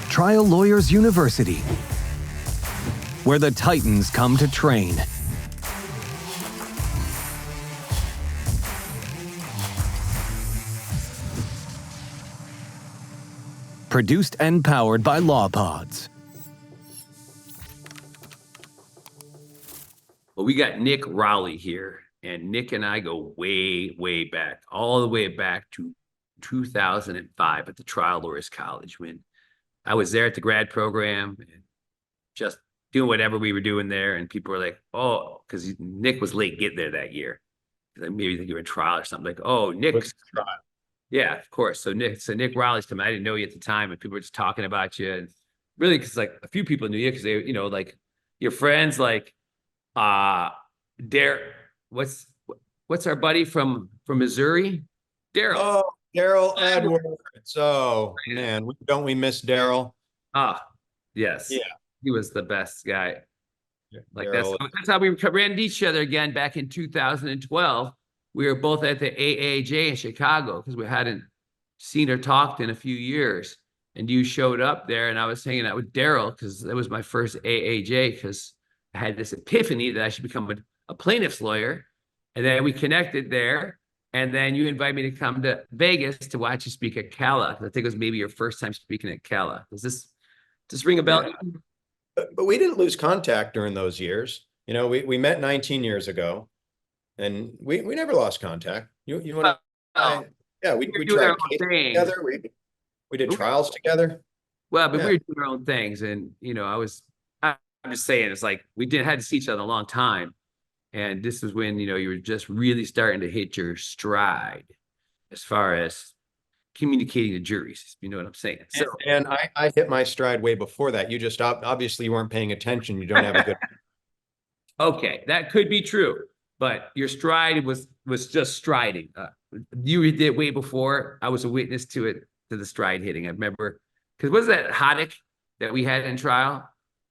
Trial Lawyers University, where the Titans come to train. Produced and powered by LawPods. Well, we got Nick Rowley here, and Nick and I go way, way back, all the way back to 2005 at the Trial Lawyers College when I was there at the grad program and just doing whatever we were doing there. And people were like, oh, because Nick was late getting there that year. Like maybe think you were in trial or something. Like, oh, Nick's trial. Yeah, of course. So Nick Rowley's coming. I didn't know you at the time, and people were just talking about you. And really, because like a few people knew you because they, like your friends, like Derek. What's our buddy from Missouri? Daryl. Oh, Daryl Edwards. Oh man, don't we miss Daryl? Ah, yes. Yeah, he was the best guy. Like that's how we ran into each other again back in 2012. We were both at the AAJ in Chicago because we hadn't seen or talked in a few years. And you showed up there, and I was hanging out with Daryl because that was my first AAJ because I had this epiphany that I should become a plaintiff's lawyer. And then we connected there. And then you invited me to come to Vegas to watch you speak at Cala. I think it was maybe your first time speaking at Cala. Does this ring a bell? Yeah. But we didn't lose contact during those years. We met 19 years ago, and we never lost contact. You want to? Yeah, we tried together. We did trials together. Well, but we were doing our own things, and I'm just saying, it's like we had to see each other a long time. And this is when, you were just really starting to hit your stride as far as communicating to juries. You know what I'm saying? So, and I hit my stride way before that. You just obviously you weren't paying attention. You don't have a good. Okay, that could be true. But your stride was just striding. You did it way before. I was a witness to the stride hitting. I remember, because was that Haddock that we had in trial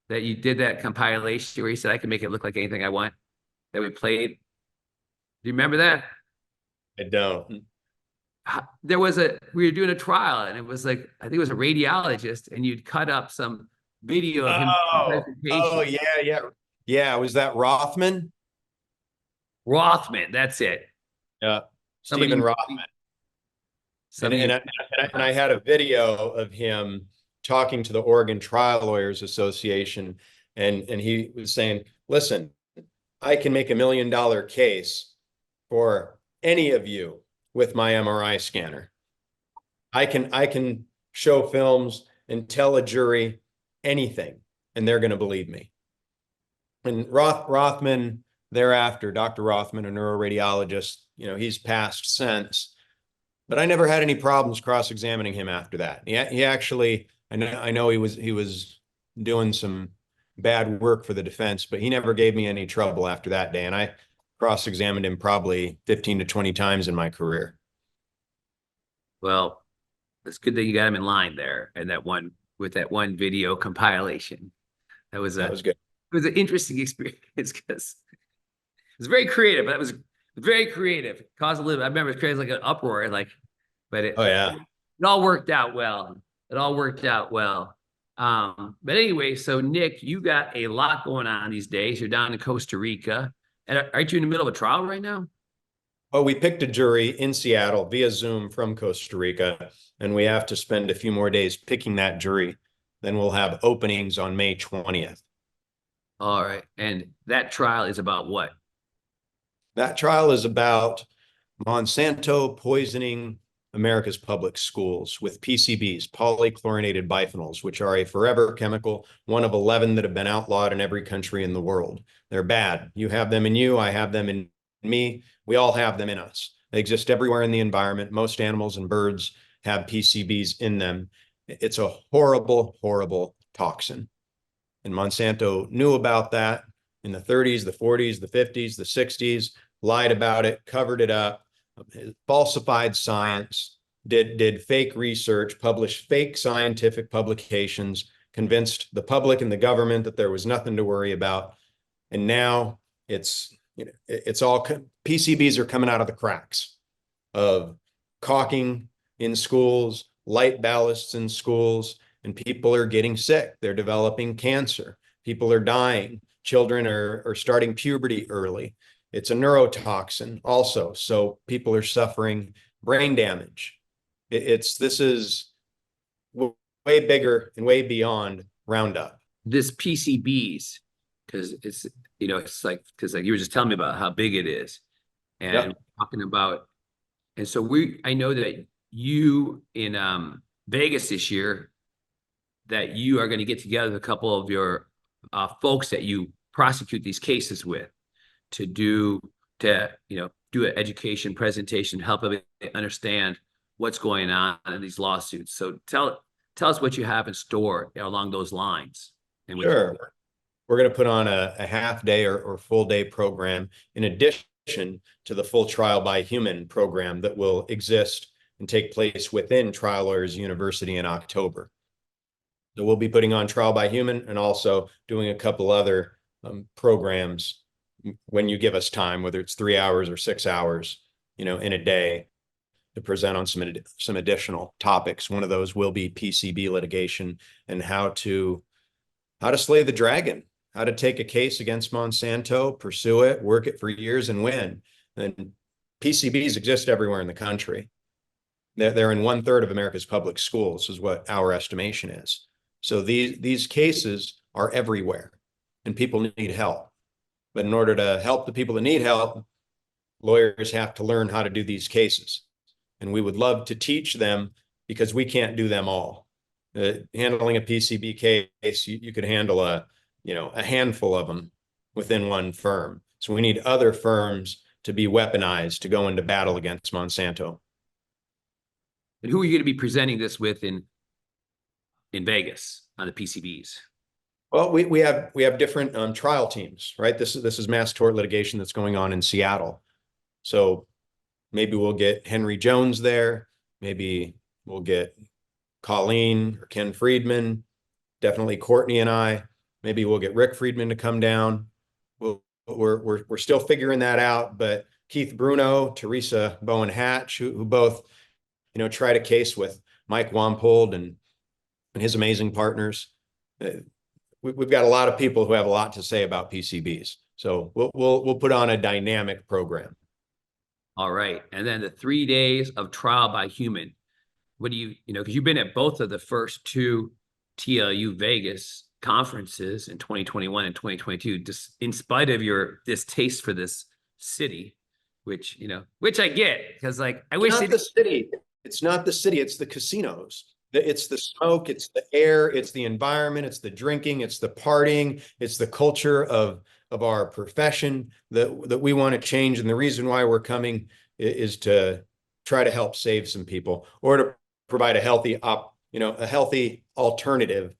that you did that compilation where you said I can make it look like anything I want? That we played. Do you remember that? I don't. We were doing a trial, and it was like, I think it was a radiologist, and you'd cut up some video of him. Oh, yeah. Was that Rothman? Rothman, that's it. Yeah, Stephen Rothman. And I had a video of him talking to the Oregon Trial Lawyers Association, and he was saying, listen, I can make $1 million case for any of you with my MRI scanner. I can show films and tell a jury anything, and they're going to believe me. And Rothman thereafter, Dr. Rothman, a neuroradiologist, he's passed since, but I never had any problems cross-examining him after that. He actually, I know he was doing some bad work for the defense, but he never gave me any trouble after that day. And I cross-examined him probably 15 to 20 times in my career. Well, it's good that you got him in line there. And that one video compilation, that was good. It was an interesting experience because it was very creative. That was very creative. It caused a little, I remember it created like an uproar, but it all worked out well. But anyway, so Nick, you got a lot going on these days. You're down in Costa Rica. And aren't you in the middle of a trial right now? Oh, we picked a jury in Seattle via Zoom from Costa Rica, and we have to spend a few more days picking that jury. Then we'll have openings on May 20th. All right. And that trial is about what? That trial is about Monsanto poisoning America's public schools with PCBs, polychlorinated biphenyls, which are a forever chemical, one of 11 that have been outlawed in every country in the world. They're bad. You have them in you. I have them in me. We all have them in us. They exist everywhere in the environment. Most animals and birds have PCBs in them. It's a horrible, horrible toxin. And Monsanto knew about that in the 30s, the 40s, the 50s, the 60s, lied about it, covered it up, falsified science, did fake research, published fake scientific publications, convinced the public and the government that there was nothing to worry about. And now it's all PCBs are coming out of the cracks of caulking in schools, light ballasts in schools, and people are getting sick. They're developing cancer. People are dying. Children are starting puberty early. It's a neurotoxin also. So people are suffering brain damage. This is way bigger and way beyond Roundup. This PCBs, because it's, it's like, because like you were just telling me about how big it is, and Yep. talking about, and so I know that you in Vegas this year, that you are going to get together with a couple of your folks that you prosecute these cases with do an education presentation, help them understand what's going on in these lawsuits. So tell us what you have in store along those lines. And Sure. We're going to put on a half day or full day program in addition to the full trial by human program that will exist and take place within Trial Lawyers University in October. So we'll be putting on trial by human and also doing a couple other programs when you give us time, whether it's 3 hours or 6 hours, in a day, to present on some additional topics. One of those will be PCB litigation and how to slay the dragon, how to take a case against Monsanto, pursue it, work it for years and win. And PCBs exist everywhere in the country. They're in 1/3 of America's public schools, is what our estimation is. So these cases are everywhere, and people need help. But in order to help the people that need help, lawyers have to learn how to do these cases. And we would love to teach them, because we can't do them all. Handling a PCB case, you could handle a handful of them within one firm. So we need other firms to be weaponized to go into battle against Monsanto. And who are you going to be presenting this with in Vegas on the PCBs? Well, we have different trial teams, right? This is mass tort litigation that's going on in Seattle. So maybe we'll get Henry Jones there. Maybe we'll get Colleen or Ken Friedman, definitely Courtney and I. Maybe we'll get Rick Friedman to come down. We're still figuring that out, but Keith Bruno, Teresa Bowen Hatch, who both tried a case with Mike Wampold and his amazing partners. We've got a lot of people who have a lot to say about PCBs. So we'll put on a dynamic program. All right. And then the 3 days of trial by human. What do because you've been at both of the first two TLU Vegas conferences in 2021 and 2022, just in spite of your distaste for this city, which I get, because like I wish the city. It's not the city, it's the casinos. It's the smoke, it's the air, it's the environment, it's the drinking, it's the partying, it's the culture of our profession that we want to change. And the reason why we're coming is to try to help save some people, or to provide a healthy alternative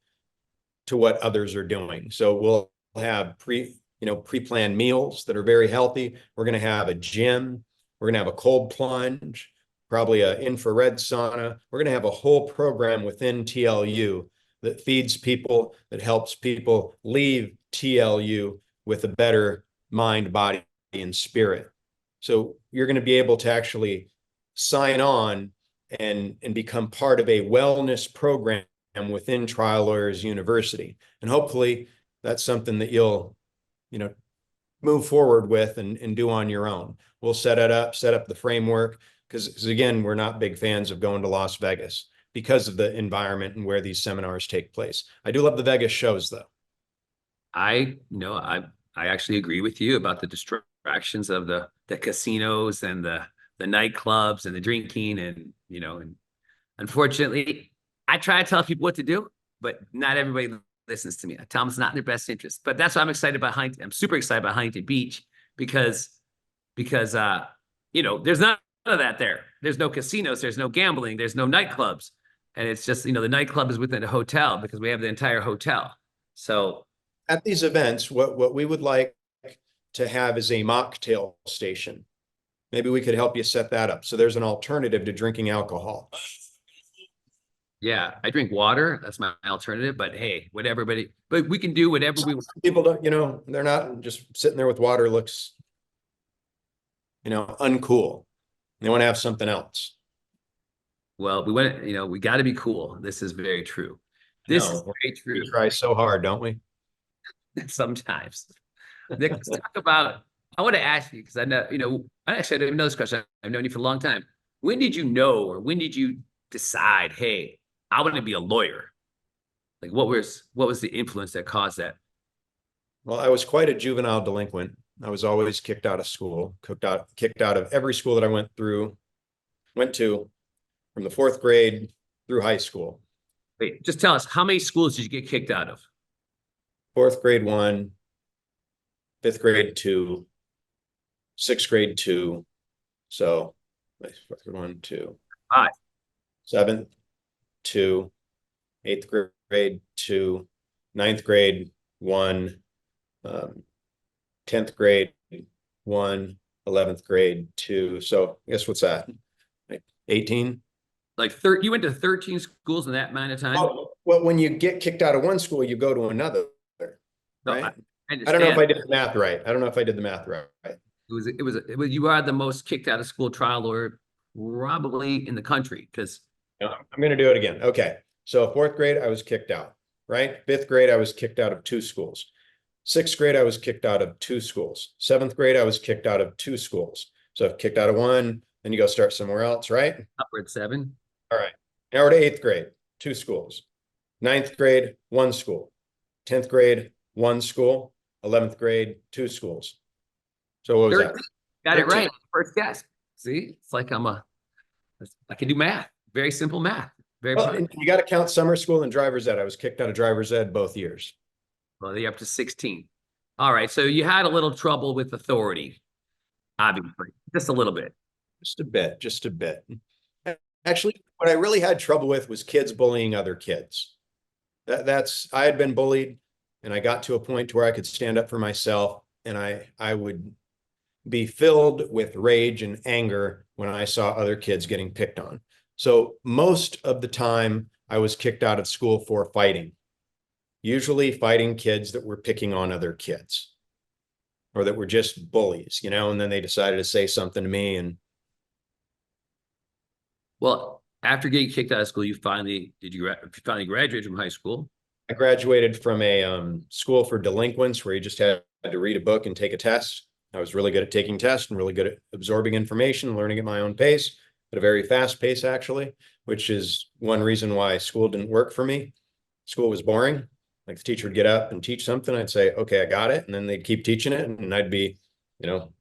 to what others are doing. So we'll have pre-planned meals that are very healthy. We're going to have a gym. We're going to have a cold plunge, probably an infrared sauna. We're going to have a whole program within TLU that feeds people, that helps people leave TLU with a better mind, body, and spirit. So you're going to be able to actually sign on and become part of a wellness program within Trial Lawyers University. And hopefully that's something that you'll, move forward with and do on your own. We'll set up the framework, because again, we're not big fans of going to Las Vegas because of the environment and where these seminars take place. I do love the Vegas shows though. I actually agree with you about the distractions of the casinos and the nightclubs and the drinking, and and unfortunately, I try to tell people what to do, but not everybody listens to me. I tell them it's not in their best interest. But that's why I'm excited about Huntington. I'm super excited about Huntington Beach because there's none of that there. There's no casinos, there's no gambling, there's no nightclubs. And it's just, the nightclub is within a hotel because we have the entire hotel. So at these events, what we would like to have is a mocktail station. Maybe we could help you set that up. So there's an alternative to drinking alcohol. Yeah, I drink water. That's my alternative. But hey, but we can do whatever we want. People don't, they're not just sitting there with water looks, uncool. They want to have something else. Well, we got to be cool. This is very true. This is No, very we true. try so hard, don't we? Sometimes. Nick, let's talk about, I want to ask you, because I know, actually, I didn't even know this question. I've known you for a long time. When did you know, or when did you decide, hey, I want to be a lawyer? Like, what was the influence that caused that? Well, I was quite a juvenile delinquent. I was always kicked out of school, kicked out of every school that I went to from the fourth grade through high school. Wait, just tell us, how many schools did you get kicked out of? Fourth grade 1, fifth grade 2, sixth grade 2. So fourth grade 1, 2, 5. Seventh 2, eighth grade 2, ninth grade 1, 10th grade 1, 11th grade 2. So I guess what's that? 18? Like you went to 13 schools in that amount of time? Oh, well, when you get kicked out of one school, you go to another, No, right? I I don't know if understand. I did the math right. You are the most kicked out of school trial lawyer probably in the country, because No, I'm going to do it again. Okay. So fourth grade, I was kicked out, right? Fifth grade, I was kicked out of 2 schools. Sixth grade, I was kicked out of 2 schools. Seventh grade, I was kicked out of 2 schools. So I've kicked out of 1, then you go start somewhere else, right? upward 7. All right. Now we're to 8th grade, 2 schools. Ninth grade, 1 school. 10th grade, 1 school. 11th grade, 2 schools. So what was 13. that? Got it 13. right. First guess. See, it's like I can do math. Very simple math. Very Well, and you got to count summer school and driver's ed. I was kicked out of driver's ed both years. well, you're up to 16. All right. So you had a little trouble with authority, obviously, just a little bit. Just a bit. Actually, what I really had trouble with was kids bullying other kids. I had been bullied, and I got to a point where I could stand up for myself, and I would be filled with rage and anger when I saw other kids getting picked on. So most of the time I was kicked out of school for fighting, usually fighting kids that were picking on other kids or that were just bullies, and then they decided to say something to me. And Well, after getting kicked out of school, you finally graduate from high school? I graduated from a school for delinquents where you just had to read a book and take a test. I was really good at taking tests and really good at absorbing information, learning at my own pace, at a very fast pace, actually, which is one reason why school didn't work for me. School was boring. Like the teacher would get up and teach something. I'd say, okay, I got it. And then they'd keep teaching it. And I'd be,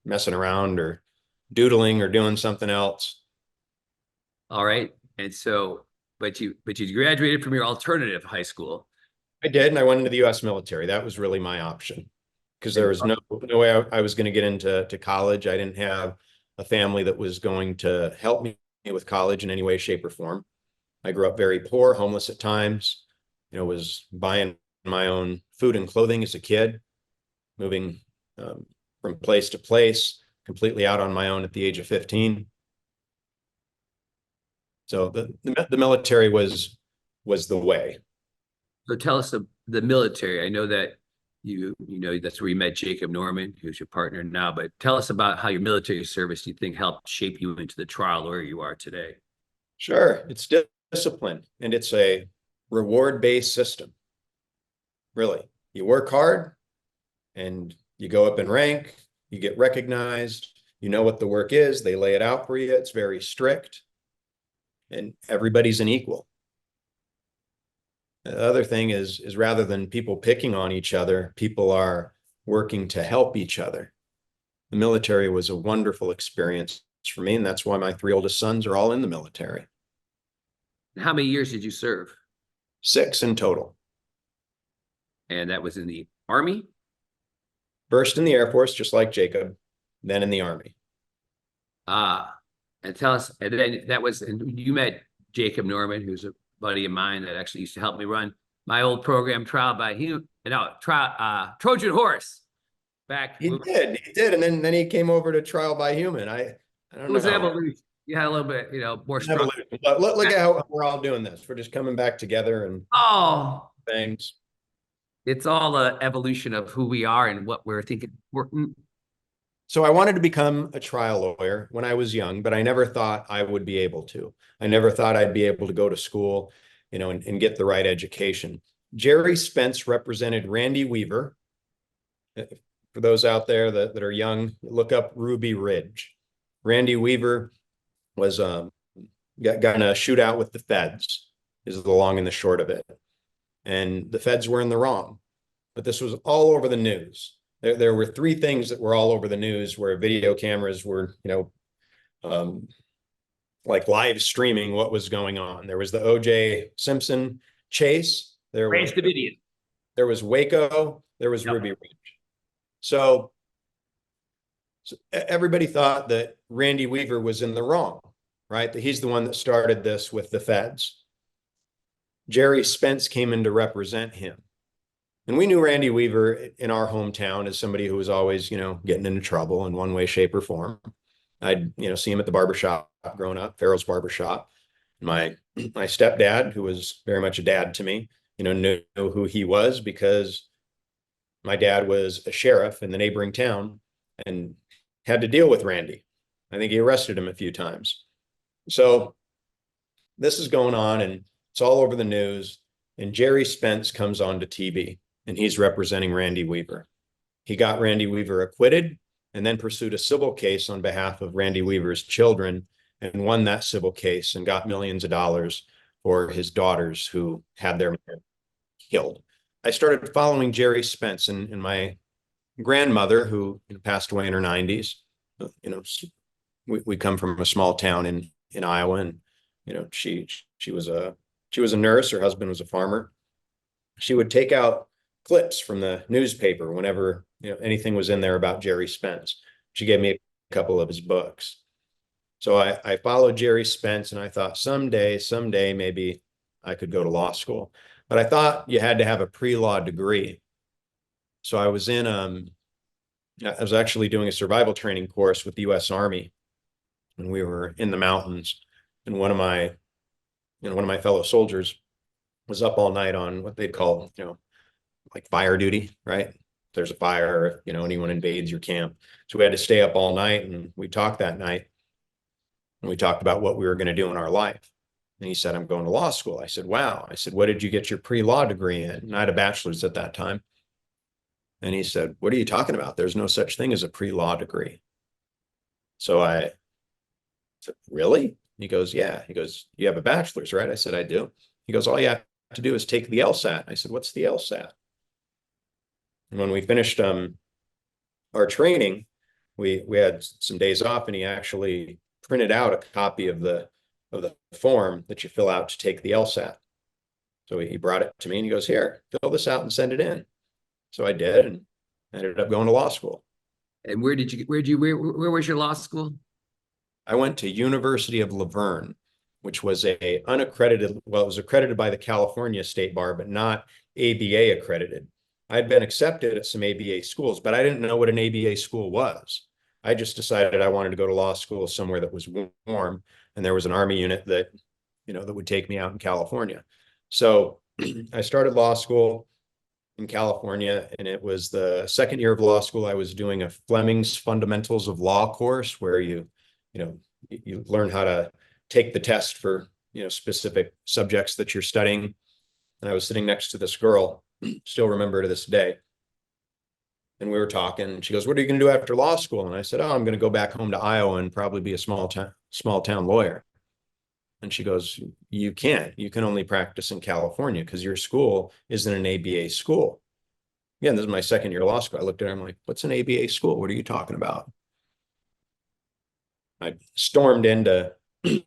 messing around or doodling or doing something else. All right. And so, but you graduated from your alternative high school. I did. And I went into the US military. That was really my option because there was no way I was going to get into college. I didn't have a family that was going to help me with college in any way, shape, or form. I grew up very poor, homeless at times, was buying my own food and clothing as a kid, moving from place to place, completely out on my own at the age of 15. So the military was the way. So tell us the military. I know that that's where you met Jacob Norman, who's your partner now, but tell us about how your military service you think helped shape you into the trial lawyer you are today. Sure. It's discipline, and it's a reward-based system. Really, you work hard and you go up in rank, you get recognized, you know what the work is, they lay it out for you. It's very strict, and everybody's an equal. The other thing is rather than people picking on each other, people are working to help each other. The military was a wonderful experience for me, and that's why my 3 oldest sons are all in the military. How many years did you serve? 6 in total. And that was in the Army? First in the Air Force, just like Jacob, then in the Army. And tell us, and then and you met Jacob Norman, who's a buddy of mine that actually used to help me run my old program, Trojan Horse. He did. And then he came over to Trial by Human. I don't know. It was evolution. You had a little bit, more structure. Look at how we're all doing this. We're just coming back together and things. It's all an evolution of who we are and what we're thinking. So I wanted to become a trial lawyer when I was young, but I never thought I would be able to. I never thought I'd be able to go to school and get the right education. Jerry Spence represented Randy Weaver. For those out there that are young, look up Ruby Ridge. Randy Weaver was got in a shootout with the feds, is the long and the short of it. And the feds were in the wrong. But this was all over the news. There were three things that were all over the news where video cameras were, like live streaming what was going on. There was the O.J. Simpson chase. There was Waco. There was Ruby Ridge. So everybody thought that Randy Weaver was in the wrong, right? That he's the one that started this with the feds. Jerry Spence came in to represent him. And we knew Randy Weaver in our hometown as somebody who was always, getting into trouble in one way, shape, or form. I'd, see him at the barbershop growing up, Farrell's barbershop. My stepdad, who was very much a dad to me, knew who he was because my dad was a sheriff in the neighboring town and had to deal with Randy. I think he arrested him a few times. So this is going on and it's all over the news. And Jerry Spence comes on to TV and he's representing Randy Weaver. He got Randy Weaver acquitted and then pursued a civil case on behalf of Randy Weaver's children and won that civil case and got millions of dollars for his daughters who had their men killed. I started following Jerry Spence and my grandmother, who passed away in her 90s. We come from a small town in Iowa, and she was a nurse. Her husband was a farmer. She would take out clips from the newspaper whenever anything was in there about Jerry Spence. She gave me a couple of his books. So I followed Jerry Spence, and I thought someday maybe I could go to law school. But I thought you had to have a pre-law degree. So I was actually doing a survival training course with the U.S. Army, and we were in the mountains. And one of my fellow soldiers was up all night on what they'd call, like fire duty, right? There's a fire, if anyone invades your camp. So we had to stay up all night, and we talked that night. And we talked about what we were going to do in our life. And he said, I'm going to law school. I said, wow. I said, what did you get your pre-law degree in? And I had a bachelor's at that time. And he said, what are you talking about? There's no such thing as a pre-law degree. So I said, really? He goes, yeah. He goes, you have a bachelor's, right? I said, I do. He goes, all you have to do is take the LSAT. I said, what's the LSAT? And when we finished our training, we had some days off, and he actually printed out a copy of the form that you fill out to take the LSAT. So he brought it to me and he goes, here, fill this out and send it in. So I did, and ended up going to law school. And where was your law school? I went to University of Laverne, which was it was accredited by the California State Bar, but not ABA accredited. I'd been accepted at some ABA schools, but I didn't know what an ABA school was. I just decided I wanted to go to law school somewhere that was warm, and there was an Army unit that would take me out in California. So I started law school in California, and it was the second year of law school. I was doing a Fleming's Fundamentals of Law course where you learn how to take the test for specific subjects that you're studying. And I was sitting next to this girl, still remember to this day. And we were talking, and she goes, what are you going to do after law school? And I said, I'm going to go back home to Iowa and probably be a small town lawyer. And she goes, you can't. You can only practice in California because your school isn't an ABA school. Again, this is my second year of law school. I looked at her, I'm like, what's an ABA school? What are you talking about? I stormed into the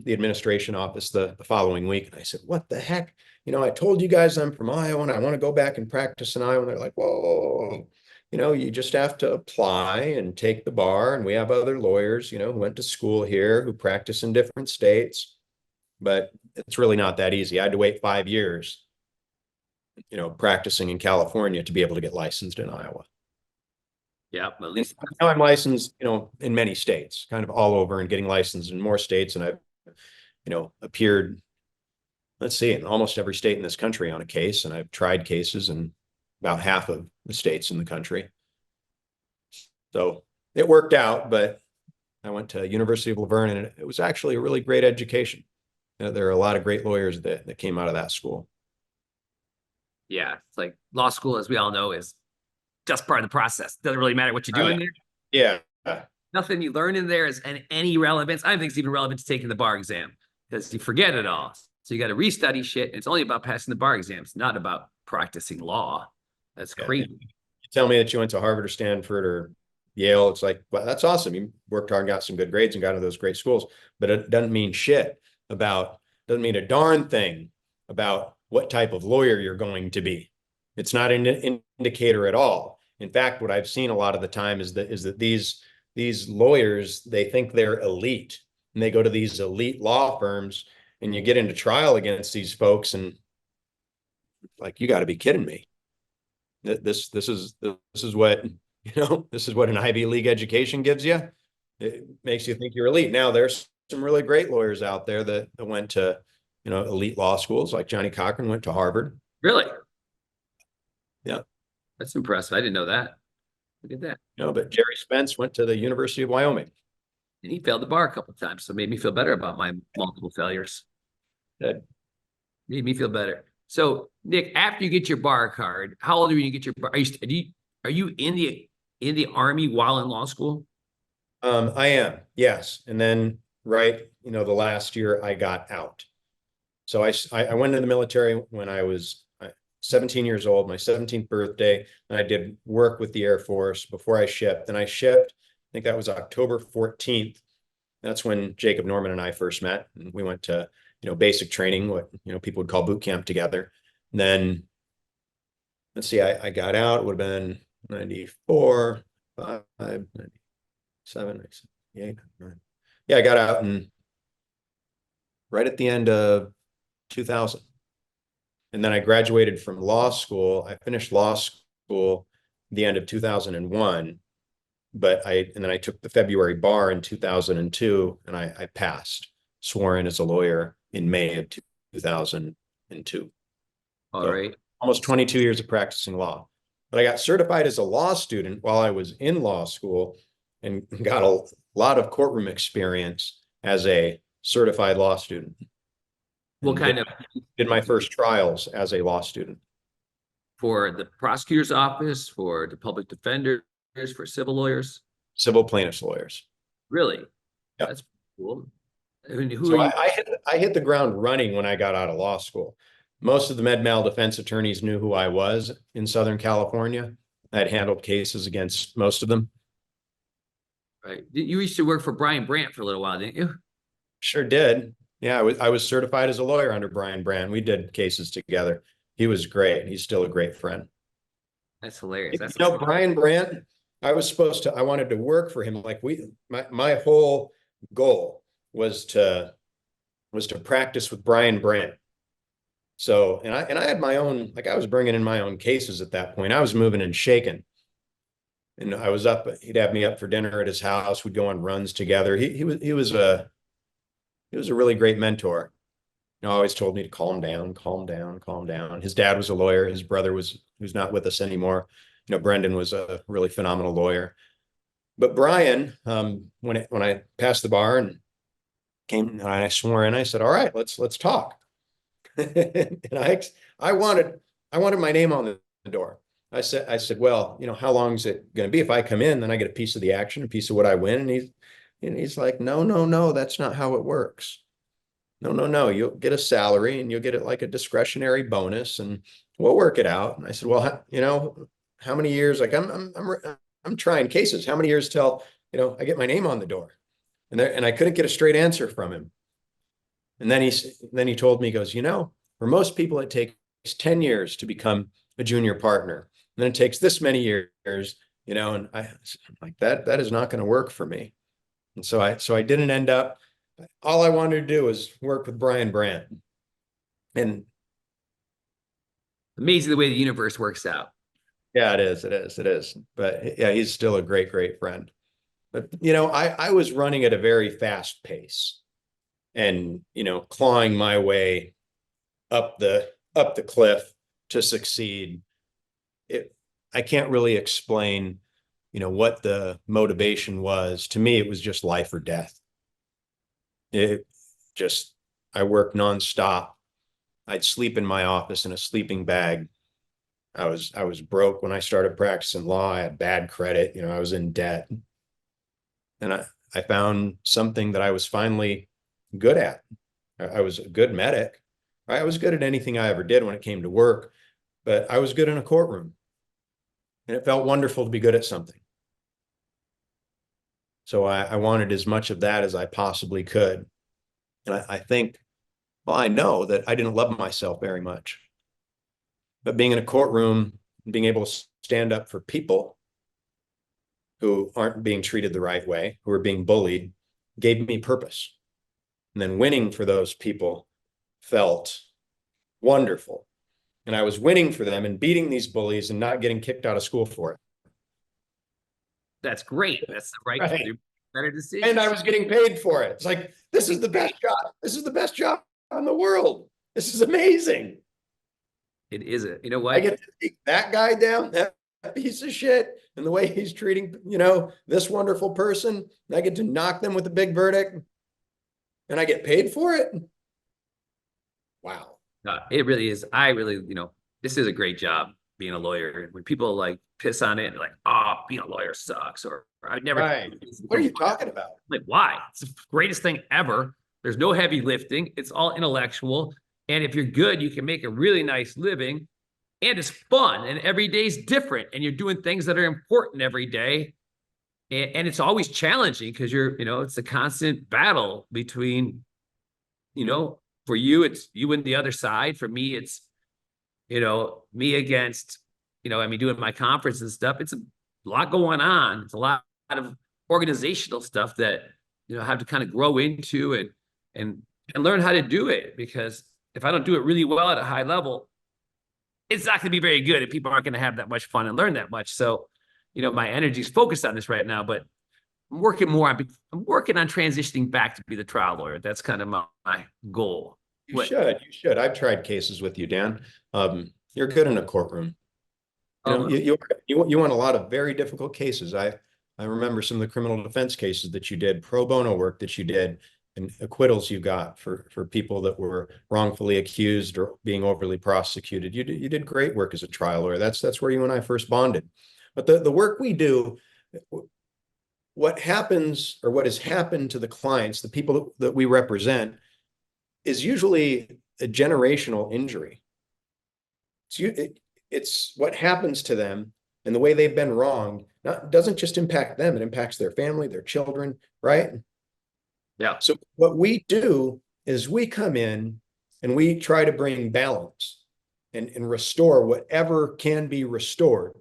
administration office the following week, and I said, what the heck? I told you guys I'm from Iowa, and I want to go back and practice in Iowa. And they're like, whoa. You just have to apply and take the bar. And we have other lawyers, who went to school here, who practice in different states. But it's really not that easy. I had to wait 5 years, practicing in California to be able to get licensed in Iowa. Yeah, at least now I'm licensed, in many states, kind of all over, and getting licensed in more states. And I've, appeared, let's see, in almost every state in this country on a case. And I've tried cases in about half of the states in the country. So it worked out, but I went to University of Laverne, and it was actually a really great education. There are a lot of great lawyers that came out of that school. Yeah, it's like law school, as we all know, is just part of the process. Doesn't really matter what you're doing there. Yeah. Nothing you learn in there is any relevance. I don't think it's even relevant to taking the bar exam because you forget it all. So you got to restudy shit. And it's only about passing the bar exams, not about practicing law. That's crazy. You tell me that you went to Harvard or Stanford or Yale. It's like, well, that's awesome. You worked hard and got some good grades and got into those great schools, but it doesn't mean doesn't mean a darn thing about what type of lawyer you're going to be. It's not an indicator at all. In fact, what I've seen a lot of the time is that these lawyers, they think they're elite, and they go to these elite law firms, and you get into trial against these folks, and like, you got to be kidding me. This is what, this is what an Ivy League education gives you. It makes you think you're elite. Now, there's some really great lawyers out there that went to, elite law schools, like Johnny Cochran went to Harvard. Really? Yeah. That's impressive. I didn't know that. Look at that. But Jerry Spence went to the University of Wyoming. And he failed the bar a couple of times, so it made me feel better about my multiple failures. Good. Made me feel better. So, Nick, after you get your bar card, how old are you when you get your bar? Are you in the Army while in law school? I am, yes. And then, the last year I got out. So I went into the military when I was 17 years old, my 17th birthday, and I did work with the Air Force before I shipped. And I shipped, I think that was October 14th. That's when Jacob Norman and I first met. And we went to, basic training, what, people would call boot camp together. And then, let's see, I got out, it would have been 94, 5, 97, 98, 9. Yeah, I got out right at the end of 2000. And then I graduated from law school. I finished law school the end of 2001, and then I took the February bar in 2002, and I passed, swore in as a lawyer in May of 2002. All right. Almost 22 years of practicing law. But I got certified as a law student while I was in law school and got a lot of courtroom experience as a certified law student. What kind of? Did my first trials as a law student. For the prosecutor's office, for the public defenders, for civil lawyers? Civil plaintiffs lawyers. Really? Yep. That's cool. I hit the ground running when I got out of law school. Most of the med mal defense attorneys knew who I was in Southern California. I had handled cases against most of them. Right. You used to work for Brian Brandt for a little while, didn't you? Sure did. Yeah, I was certified as a lawyer under Brian Brandt. We did cases together. He was great. He's still a great friend. That's hilarious. That's Brian Brandt, I wanted to work for him. Like my whole goal was to practice with Brian Brandt. So, and I had my own, I was bringing in my own cases at that point. I was moving and shaking. And I was up, he'd have me up for dinner at his house. We'd go on runs together. He was a really great mentor. Always told me to calm down, calm down, calm down. His dad was a lawyer. His brother who's not with us anymore. Brendan was a really phenomenal lawyer. But Brian, when I passed the bar and I swore in, I said, all right, let's talk. And I wanted my name on the door. I said, well, how long is it going to be? If I come in, then I get a piece of the action, a piece of what I win. And he's like, no, that's not how it works. No, you'll get a salary and you'll get it like a discretionary bonus and we'll work it out. And I said, well, how many years? Like I'm trying cases. How many years till, I get my name on the door? And I couldn't get a straight answer from him. And then he told me, he goes, for most people, it takes 10 years to become a junior partner. And then it takes this many years, and I'm like, that is not going to work for me. And so I didn't end up, all I wanted to do was work with Brian Brandt. And amazing the way the universe works out. Yeah, it is. But yeah, he's still a great, great friend. But, I was running at a very fast pace and, clawing my way up the cliff to succeed. I can't really explain, what the motivation was. To me, it was just life or death. It just, I worked nonstop. I'd sleep in my office in a sleeping bag. I was broke when I started practicing law. I had bad credit, I was in debt. And I found something that I was finally good at. I was a good medic. I was good at anything I ever did when it came to work, but I was good in a courtroom. And it felt wonderful to be good at something. So I wanted as much of that as I possibly could. And I think, well, I know that I didn't love myself very much. But being in a courtroom, being able to stand up for people who aren't being treated the right way, who are being bullied, gave me purpose. And then winning for those people felt wonderful. And I was winning for them and beating these bullies and not getting kicked out of school for it. That's great. That's the right. Better decision. And I was getting paid for it. It's like, this is the best job. This is the best job in the world. This is amazing. It is it. You know what? I get to take that guy down, that piece of shit, and the way he's treating, this wonderful person. And I get to knock them with a big verdict, and I get paid for it. Wow. It really is. I really, this is a great job being a lawyer. When people like piss on it, like, oh, being a lawyer sucks, or I'd never. Right. What are you talking about? Like, why? It's the greatest thing ever. There's no heavy lifting. It's all intellectual. And if you're good, you can make a really nice living, and it's fun, and every day's different, and you're doing things that are important every day. And it's always challenging because it's a constant battle between, for you, it's you and the other side. For me, it's, me against, doing my conference and stuff. It's a lot going on. It's a lot of organizational stuff that, I have to kind of grow into and learn how to do it, because if I don't do it really well at a high level, it's not going to be very good, and people aren't going to have that much fun and learn that much. So, my energy is focused on this right now, but I'm working on transitioning back to be the trial lawyer. That's kind of my goal. You should. I've tried cases with you, Dan. You're good in a courtroom. You won a lot of very difficult cases. I remember some of the criminal defense cases that you did, pro bono work that you did, and acquittals you got for people that were wrongfully accused or being overly prosecuted. You did great work as a trial lawyer. That's where you and I first bonded. But the work we do, what happens or what has happened to the clients, the people that we represent, is usually a generational injury. It's what happens to them and the way they've been wronged. Doesn't just impact them, it impacts their family, their children, right? Yeah. So what we do is we come in and we try to bring balance and restore whatever can be restored,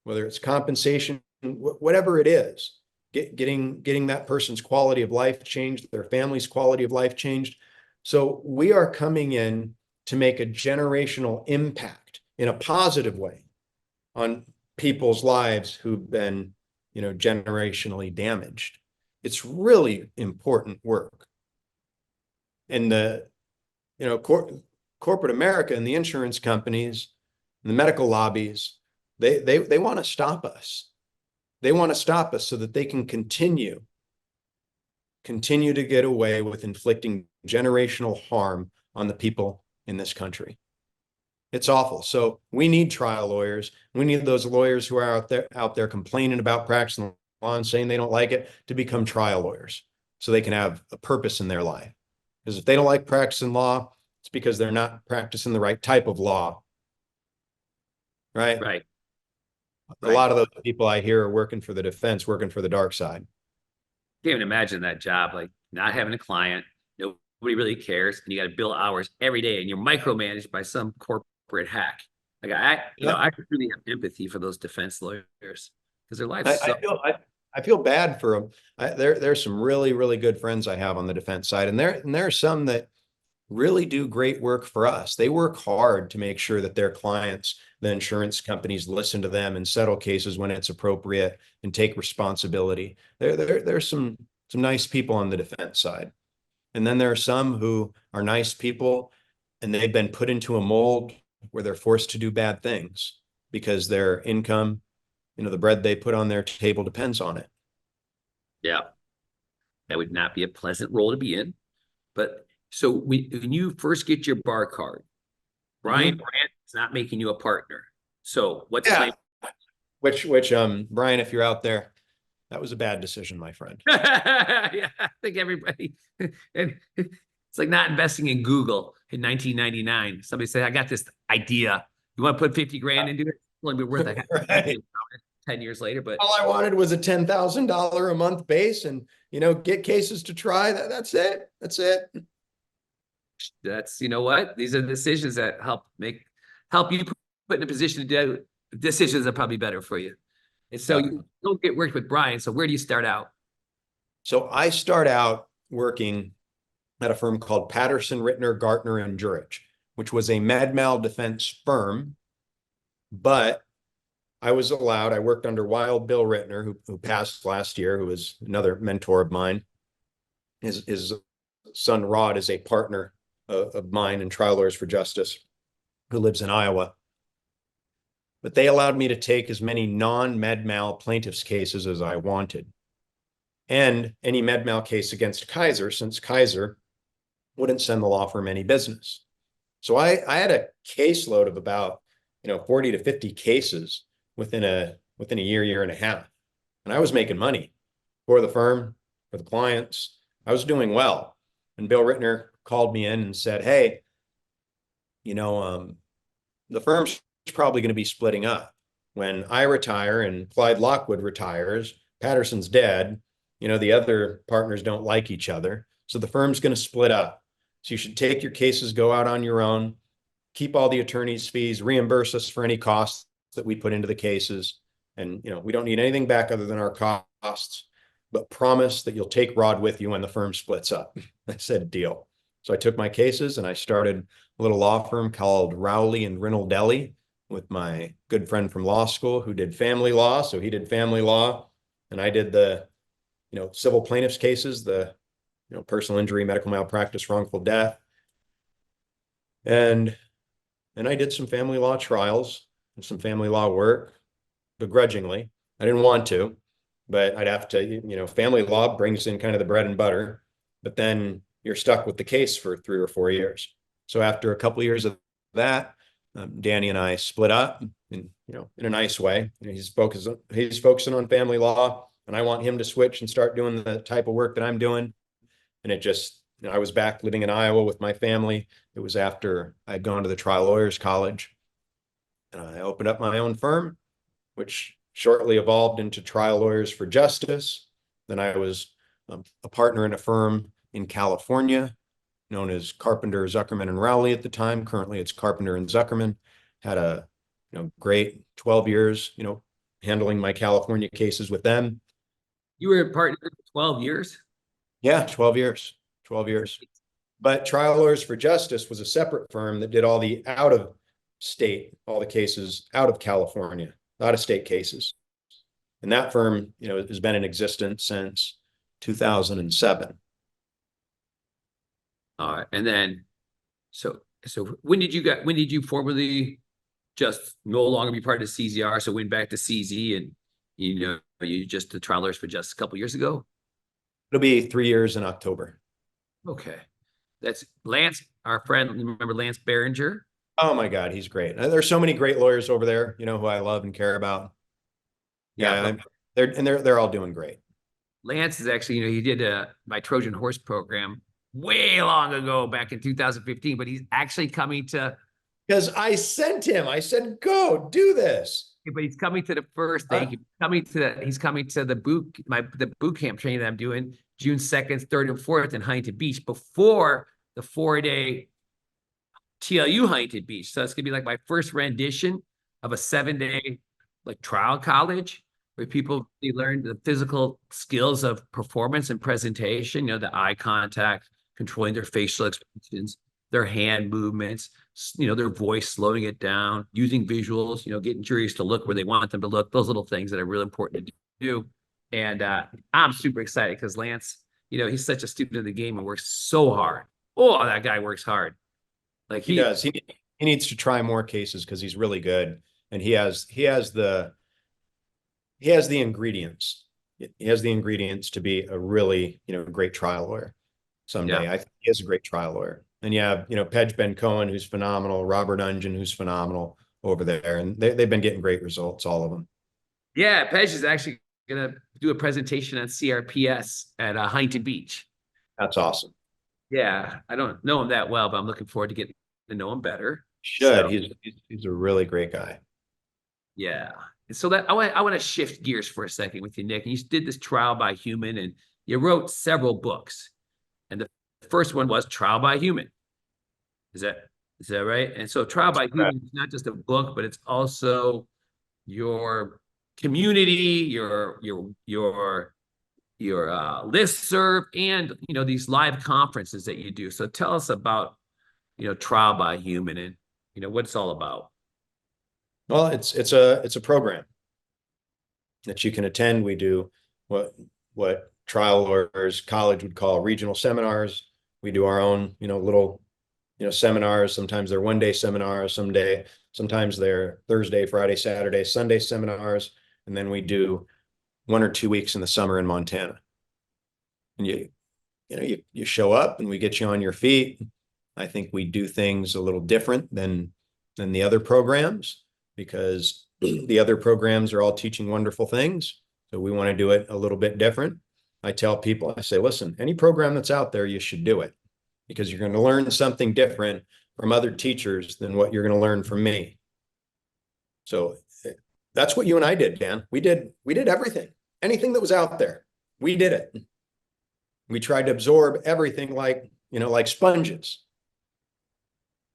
whether it's compensation, whatever it is, getting that person's quality of life changed, their family's quality of life changed. So we are coming in to make a generational impact in a positive way on people's lives who've been, generationally damaged. It's really important work. And corporate America and the insurance companies and the medical lobbies, they want to stop us. They want to stop us so that they can continue to get away with inflicting generational harm on the people in this country. It's awful. So we need trial lawyers. We need those lawyers who are out there complaining about practicing law and saying they don't like it to become trial lawyers so they can have a purpose in their life. Because if they don't like practicing law, it's because they're not practicing the right type of law. Right? Right. A lot of those people I hear are working for the defense, working for the dark side. Can't even imagine that job, like not having a client, nobody really cares, and you got to bill hours every day, and you're micromanaged by some corporate hack. Like I really have empathy for those defense lawyers because their lives. I feel bad for them. There's some really, really good friends I have on the defense side, and there are some that really do great work for us. They work hard to make sure that their clients, the insurance companies, listen to them and settle cases when it's appropriate and take responsibility. There's some nice people on the defense side. And then there are some who are nice people and they've been put into a mold where they're forced to do bad things because their income, the bread they put on their table depends on it. Yeah. That would not be a pleasant role to be in, but So when you first get your bar card, Brian Brandt is not making you a partner. So what's Yeah. Which Brian, if you're out there, that was a bad decision, my friend. Yeah, I think everybody, and it's like not investing in Google in 1999. Somebody said, I got this idea. You want to put 50 grand into it? It's only be worth a Right. 10 years later, but all I wanted was a $10,000 a month base and, get cases to try. That's it. That's it. that's, you know what? These are decisions that help you put in a position to do decisions that are probably better for you. And so you don't get worked with Brian. So where do you start out? So I start out working at a firm called Patterson, Rittner, Gartner, and Jurich, which was a med mal defense firm. But I was allowed, I worked under Wild Bill Rittner, who passed last year, who was another mentor of mine. His son Rod is a partner of mine in Trial Lawyers for Justice, who lives in Iowa. But they allowed me to take as many non-med mal plaintiffs' cases as I wanted. And any med mal case against Kaiser, since Kaiser wouldn't send the law firm any business. So I had a caseload of about 40 to 50 cases within a year and a half. And I was making money for the firm, for the clients. I was doing well. And Bill Rittner called me in and said, hey, the firm's probably going to be splitting up. When I retire and Clyde Lockwood retires, Patterson's dead, the other partners don't like each other. So the firm's going to split up. So you should take your cases, go out on your own, keep all the attorney's fees, reimburse us for any costs that we put into the cases. And, we don't need anything back other than our costs, but promise that you'll take Rod with you when the firm splits up. I said, deal. So I took my cases and I started a little law firm called Rowley and Rinaldelli with my good friend from law school who did family law. So he did family law and I did the, civil plaintiffs cases, the, personal injury, medical malpractice, wrongful death. And I did some family law trials and some family law work begrudgingly. I didn't want to, but I'd have to, family law brings in kind of the bread and butter, but then you're stuck with the case for 3 or 4 years. So after a couple of years of that, Danny and I split up in a nice way. He's focusing on family law and I want him to switch and start doing the type of work that I'm doing. And it just, I was back living in Iowa with my family. It was after I'd gone to the Trial Lawyers College and I opened up my own firm, which shortly evolved into Trial Lawyers for Justice. Then I was a partner in a firm in California known as Carpenter, Zuckerman, and Rowley at the time. Currently, it's Carpenter and Zuckerman. Had a great 12 years, handling my California cases with them. You were a partner for 12 years? Yeah, 12 years. 12 years. But Trial Lawyers for Justice was a separate firm that did all the out of state, all the cases out of California, out of state cases. And that firm, has been in existence since 2007. All right. And then, so when did you formally just no longer be part of CZR? So went back to CZ and, you just the Trial Lawyers for Justice a couple of years ago? It'll be 3 years in October. Okay. That's Lance, our friend. Remember Lance Behringer? Oh my God, he's great. There's so many great lawyers over there, who I love and care about. Yeah, they're all doing great. Lance is actually, he did my Trojan Horse program way long ago, back in 2015, but he's actually coming to. Because I sent him, I said, go do this. But he's coming to the first day. He's coming to the boot camp training that I'm doing June 2nd, 3rd, and 4th in Huntington Beach before the 4-day TLU Huntington Beach. So it's gonna be like my first rendition of a 7-day trial college where people learn the physical skills of performance and presentation, the eye contact, controlling their facial expressions, their hand movements, their voice, slowing it down, using visuals, getting juries to look where they want them to look, those little things that are really important to do. And I'm super excited because Lance, he's such a student of the game and works so hard. Oh, that guy works hard. He does. He needs to try more cases because he's really good. And he has the ingredients. He has the ingredients to be a really, great trial lawyer. someday. Yeah. I think he is a great trial lawyer. And you have, Pedge Ben Cohen, who's phenomenal, Robert Ungen, who's phenomenal over there. And they've been getting great results, all of them. Yeah, Pej is actually going to do a presentation on CRPS at Huntington Beach. That's awesome. Yeah, I don't know him that well, but I'm looking forward to getting to know him better. Should. So, He's a really great guy. yeah. So that I want to shift gears for a second with you, Nick. You did this Trial by Human, and you wrote several books. And the first one was Trial by Human. Is that right? And so Trial by Human is not just a book, but it's also your community, your listserv, and these live conferences that you do. So tell us about Trial by Human and what it's all about. Well, it's a program that you can attend. We do what trial lawyers college would call regional seminars. We do our own little seminars. Sometimes they're one-day seminars, sometimes they're Thursday, Friday, Saturday, Sunday seminars, and then we do 1 or 2 weeks in the summer in Montana. And you show up and we get you on your feet. I think we do things a little different than the other programs, because the other programs are all teaching wonderful things. So we want to do it a little bit different. I tell people, I say, listen, any program that's out there, you should do it, because you're going to learn something different from other teachers than what you're going to learn from me. So that's what you and I did, Dan. We did everything, anything that was out there. We did it. We tried to absorb everything like sponges,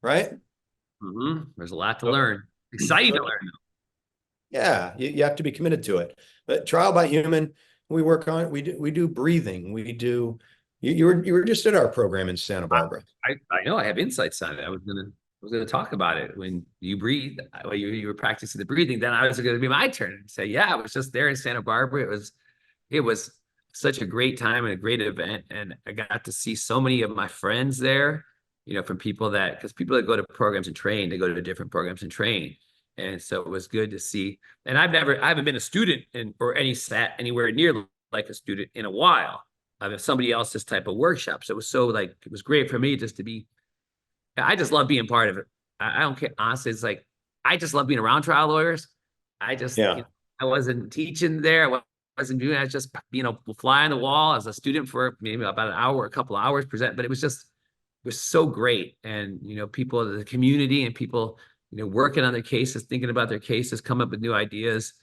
right? Mm-hmm. There's a lot to learn. Exciting to learn. Yeah, you have to be committed to it. But Trial by Human, we work on, we do breathing. We do, you were just at our program in Santa Barbara. I know I have insights on it. I was gonna talk about it when you breathe. You were practicing the breathing. Then I was going to be my turn and say, yeah, I was just there in Santa Barbara. It was such a great time and a great event, and I got to see so many of my friends there. From people because people that go to programs and train, they go to different programs and train. And so it was good to see. And I haven't been a student or sat anywhere near like a student in a while. I've had somebody else's type of workshop. So it was great for me just to be, I just love being part of it. I don't care. Honestly, it's like, I just love being around trial lawyers. I just, I wasn't teaching there. I wasn't doing it. I was just, fly on the wall as a student for maybe about an hour, a couple of hours present, but it was so great. And, people, the community and people, working on their cases, thinking about their cases, come up with new ideas,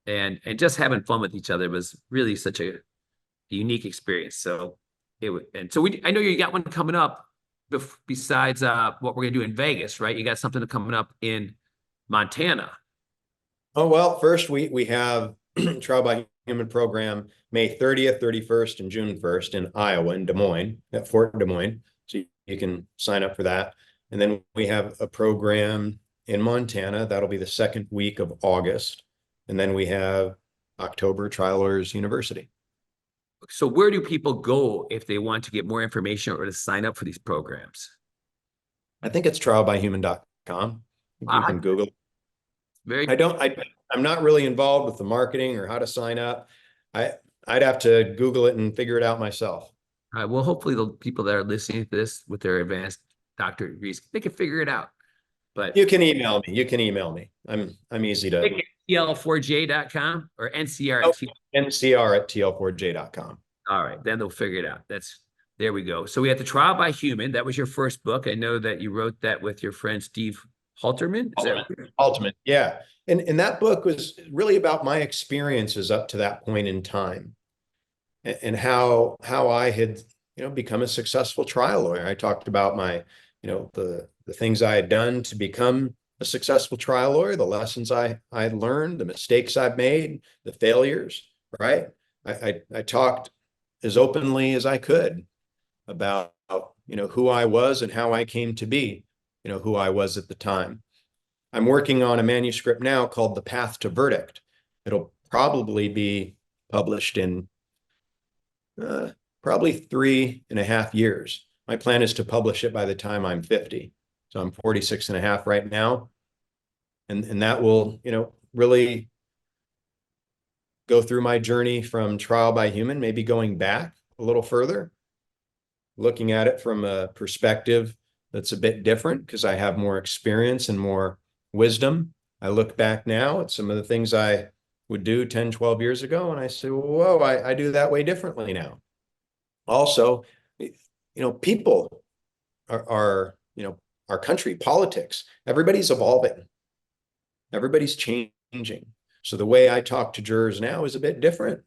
and just having fun with each other was really such a unique experience. So I know you got one coming up besides what we're going to do in Vegas, right? You got something coming up in Montana. Oh, well, first we have Trial by Human program May 30th, 31st, and June 1st in Iowa, in Des Moines, at Fort Des Moines. So you can sign up for that. And then we have a program in Montana. That'll be the second week of August. And then we have October, Trial Lawyers University. So where do people go if they want to get more information or to sign up for these programs? I think it's trialbyhuman.com. You can Google. I'm not really involved with the marketing or how to sign up. I'd have to Google it and figure it out myself. All right. Well, hopefully the people that are listening to this with their advanced doctorate degrees, they can figure it out. But you can email me. I'm easy to. TL4J.com or NCR. NCR at TL4J.com. All right. Then they'll figure it out. There we go. So we had the Trial by Human. That was your first book. I know that you wrote that with your friend Steve Halterman. Halterman. Yeah. And that book was really about my experiences up to that point in time, and how I had, become a successful trial lawyer. I talked about my, the things I had done to become a successful trial lawyer, the lessons I learned, the mistakes I've made, the failures, right? I talked as openly as I could about, who I was and how I came to be, who I was at the time. I'm working on a manuscript now called The Path to Verdict. It'll probably be published in probably 3.5 years. My plan is to publish it by the time I'm 50. So I'm 46 and a half right now. And that will, really go through my journey from Trial by Human, maybe going back a little further, looking at it from a perspective that's a bit different because I have more experience and more wisdom. I look back now at some of the things I would do 10, 12 years ago, and I say, whoa, I do that way differently now. Also, people are our country, politics, everybody's evolving. Everybody's changing. So the way I talk to jurors now is a bit different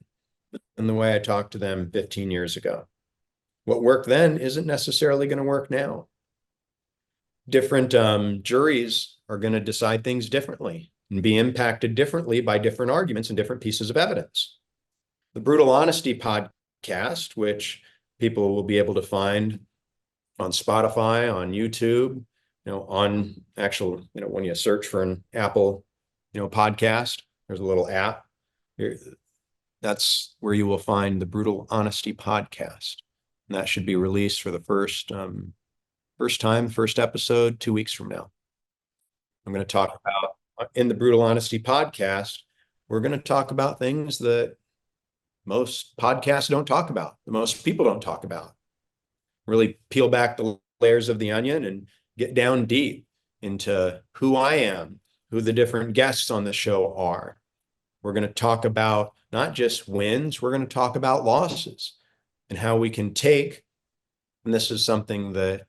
than the way I talked to them 15 years ago. What worked then isn't necessarily going to work now. Different juries are going to decide things differently and be impacted differently by different arguments and different pieces of evidence. The Brutal Honesty podcast, which people will be able to find on Spotify, on YouTube, on actual, when you search for an Apple, podcast, there's a little app. That's where you will find the Brutal Honesty podcast. And that should be released for the first episode 2 weeks from now. I'm going to talk about, in the Brutal Honesty podcast, we're going to talk about things that most podcasts don't talk about, that most people don't talk about. Really peel back the layers of the onion and get down deep into who I am, who the different guests on the show are. We're going to talk about not just wins, we're going to talk about losses and how we can take, and this is something that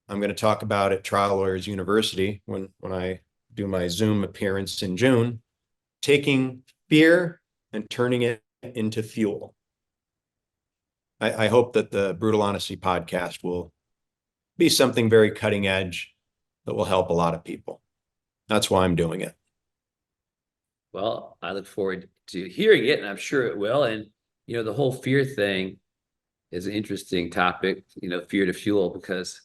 I'm going to talk about at Trial Lawyers University when I do my Zoom appearance in June, taking fear and turning it into fuel. I hope that the Brutal Honesty podcast will be something very cutting edge that will help a lot of people. That's why I'm doing it. Well, I look forward to hearing it, and I'm sure it will. And, the whole fear thing is an interesting topic, fear to fuel, because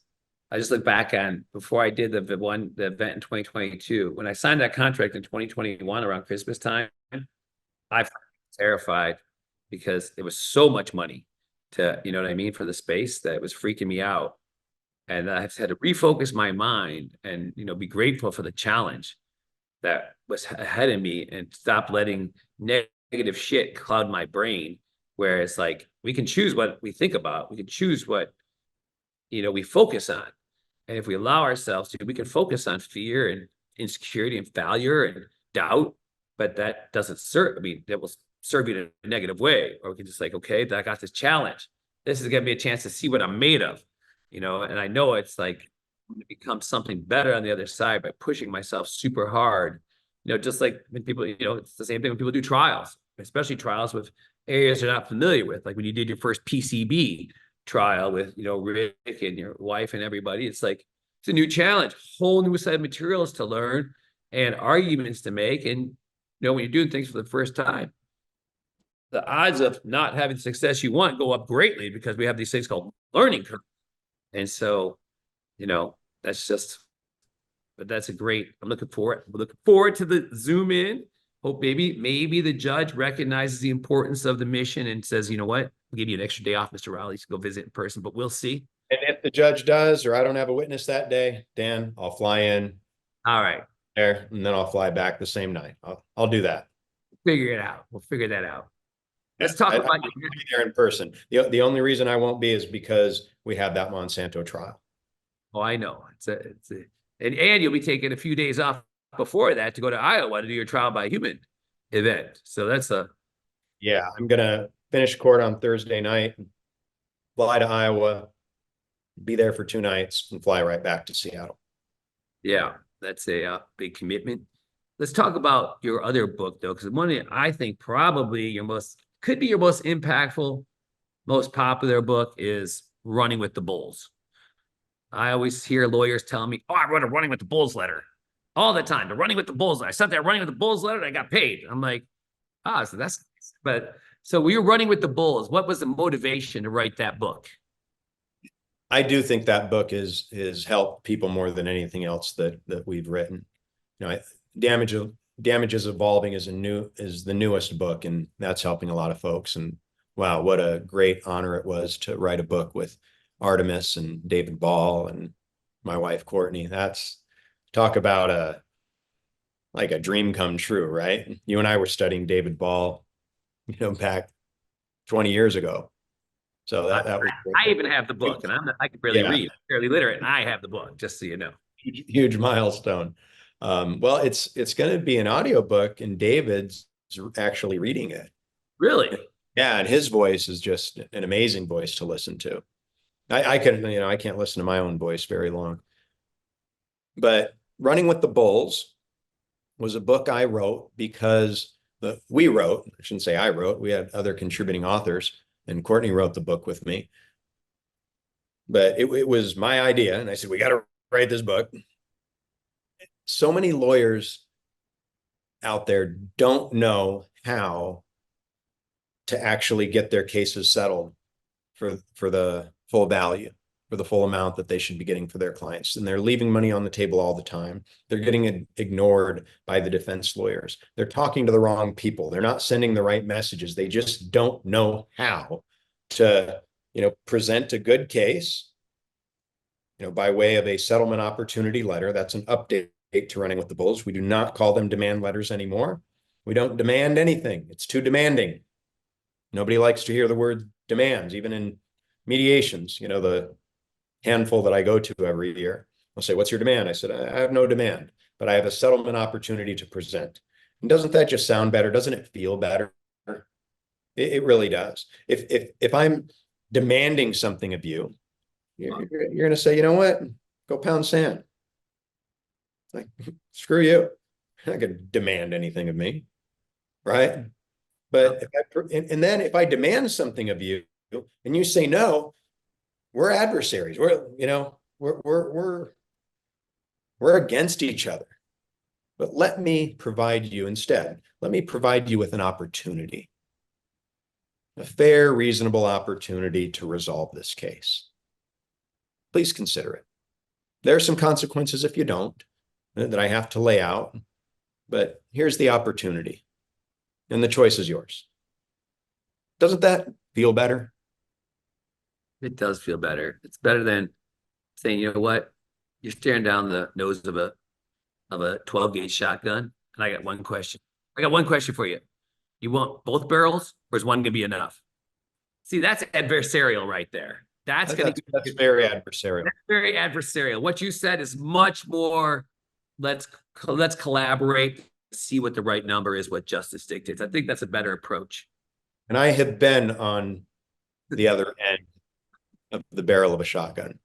I just look back on before I did the event in 2022, when I signed that contract in 2021 around Christmas time, I was terrified because it was so much money to, for the space that it was freaking me out. And I had to refocus my mind and, be grateful for the challenge that was ahead of me and stop letting negative shit cloud my brain, where it's like, we can choose what we think about. We can choose what, we focus on. And if we allow ourselves to, we can focus on fear and insecurity and failure and doubt, but that doesn't serve, that will serve you in a negative way. Or we can just like, okay, I got this challenge. This is going to be a chance to see what I'm made of, and I know it's like, I'm going to become something better on the other side by pushing myself super hard. Just like when people, it's the same thing when people do trials, especially trials with areas they're not familiar with. Like when you did your first PCB trial with, Rick and your wife and everybody, it's like, it's a new challenge, whole new set of materials to learn and arguments to make. And, when you're doing things for the first time, the odds of not having the success you want go up greatly because we have these things called learning curves. And so, that's just, but that's a great, I'm looking forward to the Zoom in. Hope maybe the judge recognizes the importance of the mission and says, you know what, we'll give you an extra day off, Mr. Rowley, to go visit in person, but we'll see. And if the judge does, or I don't have a witness that day, Dan, I'll fly in. All right. There, and then I'll fly back the same night. I'll do that. Figure it out. We'll figure that out. Let's talk about I'll be there in person. The only reason I won't be is because we have that Monsanto trial. Oh, I know. And you'll be taking a few days off before that to go to Iowa to do your trial by human event. So that's yeah, I'm gonna finish court on Thursday night, fly to Iowa, be there for 2 nights, and fly right back to Seattle. Yeah, that's a big commitment. Let's talk about your other book, though, because one I think probably could be your most impactful, most popular book is Running with the Bulls. I always hear lawyers telling me, I wrote a Running with the Bulls letter all the time. The Running with the Bulls letter. I sent that Running with the Bulls letter and I got paid. I'm like, so we were running with the Bulls. What was the motivation to write that book? I do think that book is helped people more than anything else that we've written. Damages Evolving is the newest book, and that's helping a lot of folks. And wow, what a great honor it was to write a book with Artemis and David Ball and my wife Courtney. That's talk about a dream come true, right? You and I were studying David Ball, back 20 years ago. So that was I even have the book, and I can barely Yeah. read, fairly literate, and I have the book, just so you know. huge milestone. Well, it's going to be an audiobook, and David's actually reading it. Really? Yeah, and his voice is just an amazing voice to listen to. I can't listen to my own voice very long. But Running with the Bulls was a book I wrote because we wrote, I shouldn't say I wrote, we had other contributing authors, and Courtney wrote the book with me. But it was my idea, and I said, we got to write this book. So many lawyers out there don't know how to actually get their cases settled for the full value, for the full amount that they should be getting for their clients. And they're leaving money on the table all the time. They're getting ignored by the defense lawyers. They're talking to the wrong people. They're not sending the right messages. They just don't know how to, present a good case, by way of a settlement opportunity letter. That's an update to Running with the Bulls. We do not call them demand letters anymore. We don't demand anything. It's too demanding. Nobody likes to hear the word demands, even in mediations. The handful that I go to every year, I'll say, what's your demand? I said, I have no demand, but I have a settlement opportunity to present. And doesn't that just sound better? Doesn't it feel better? It really does. If I'm demanding something of you, you're going to say, you know what? Go pound sand. Like, screw you. You're not going to demand anything of me, right? But then if I demand something of you and you say no, we're adversaries. We're against each other. But let me provide you with an opportunity, a fair, reasonable opportunity to resolve this case. Please consider it. There are some consequences if you don't, that I have to lay out, but here's the opportunity, and the choice is yours. Doesn't that feel better? It does feel better. It's better than saying, you know what, you're staring down the nose of a 12-gauge shotgun, and I got one question. For you. You want both barrels, or is one gonna be enough? See, that's adversarial right there. That's very adversarial. That's very adversarial. What you said is much more, let's collaborate, see what the right number is, what justice dictates. I think that's a better approach. And I have been on the other end of the barrel of a shotgun.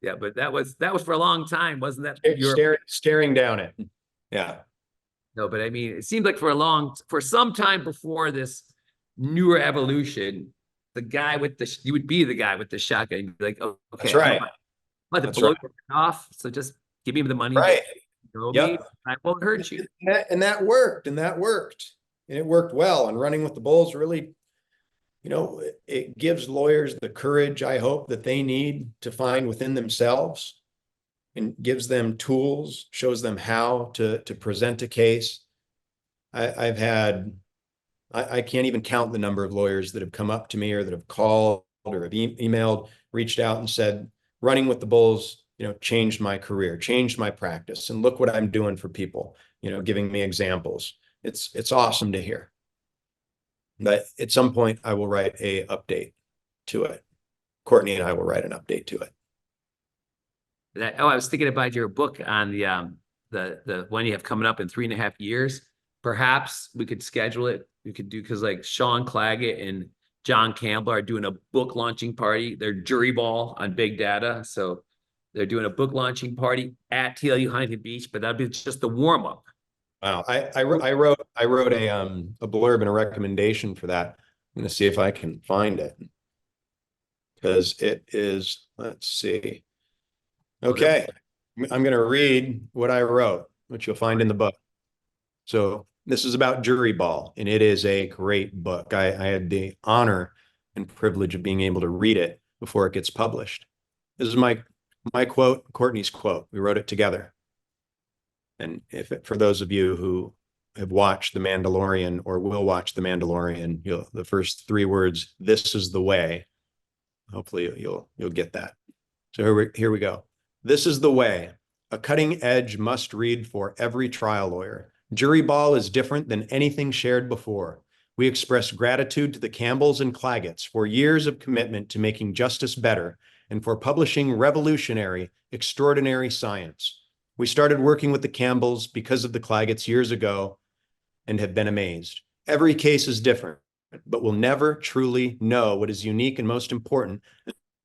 Yeah, but that was for a long time, wasn't that? Staring down it. Yeah. No, but I mean, it seemed like for some time before this newer evolution, you would be the guy with the shotgun. You'd be like, oh, okay, that's right. Let the blow off. So just give me the money. Right. Yep. I won't hurt you. And that worked. And it worked well. And Running with the Bulls really, it gives lawyers the courage, I hope, that they need to find within themselves, and gives them tools, shows them how to present a case. I can't even count the number of lawyers that have come up to me, or that have called, or have emailed, reached out and said, Running with the Bulls, changed my career, changed my practice. And look what I'm doing for people, giving me examples. It's awesome to hear. But at some point I will write a update to it. Courtney and I will write an update to it. I was thinking about your book on the one you have coming up in 3.5 years. Perhaps we could schedule it. We could do, because like Sean Claggett and John Campbell are doing a book launching party. They're jury ball on big data. So they're doing a book launching party at TLU Huntington Beach, but that'd be just the warm up. Wow. I wrote a blurb and a recommendation for that. I'm going to see if I can find it, because it is, let's see. Okay. I'm going to read what I wrote, which you'll find in the book. So this is about jury ball, and it is a great book. I had the honor and privilege of being able to read it before it gets published. This is my quote, Courtney's quote. We wrote it together. And for those of you who have watched The Mandalorian or will watch The Mandalorian, the first 3 words, "This is the way." Hopefully you'll get that. So here we go. This is the way, a cutting edge must read for every trial lawyer. Jury ball is different than anything shared before. We express gratitude to the Campbells and Clagett's for years of commitment to making justice better and for publishing revolutionary, extraordinary science. We started working with the Campbells because of the Clagett's years ago and have been amazed. Every case is different, but we'll never truly know what is unique and most important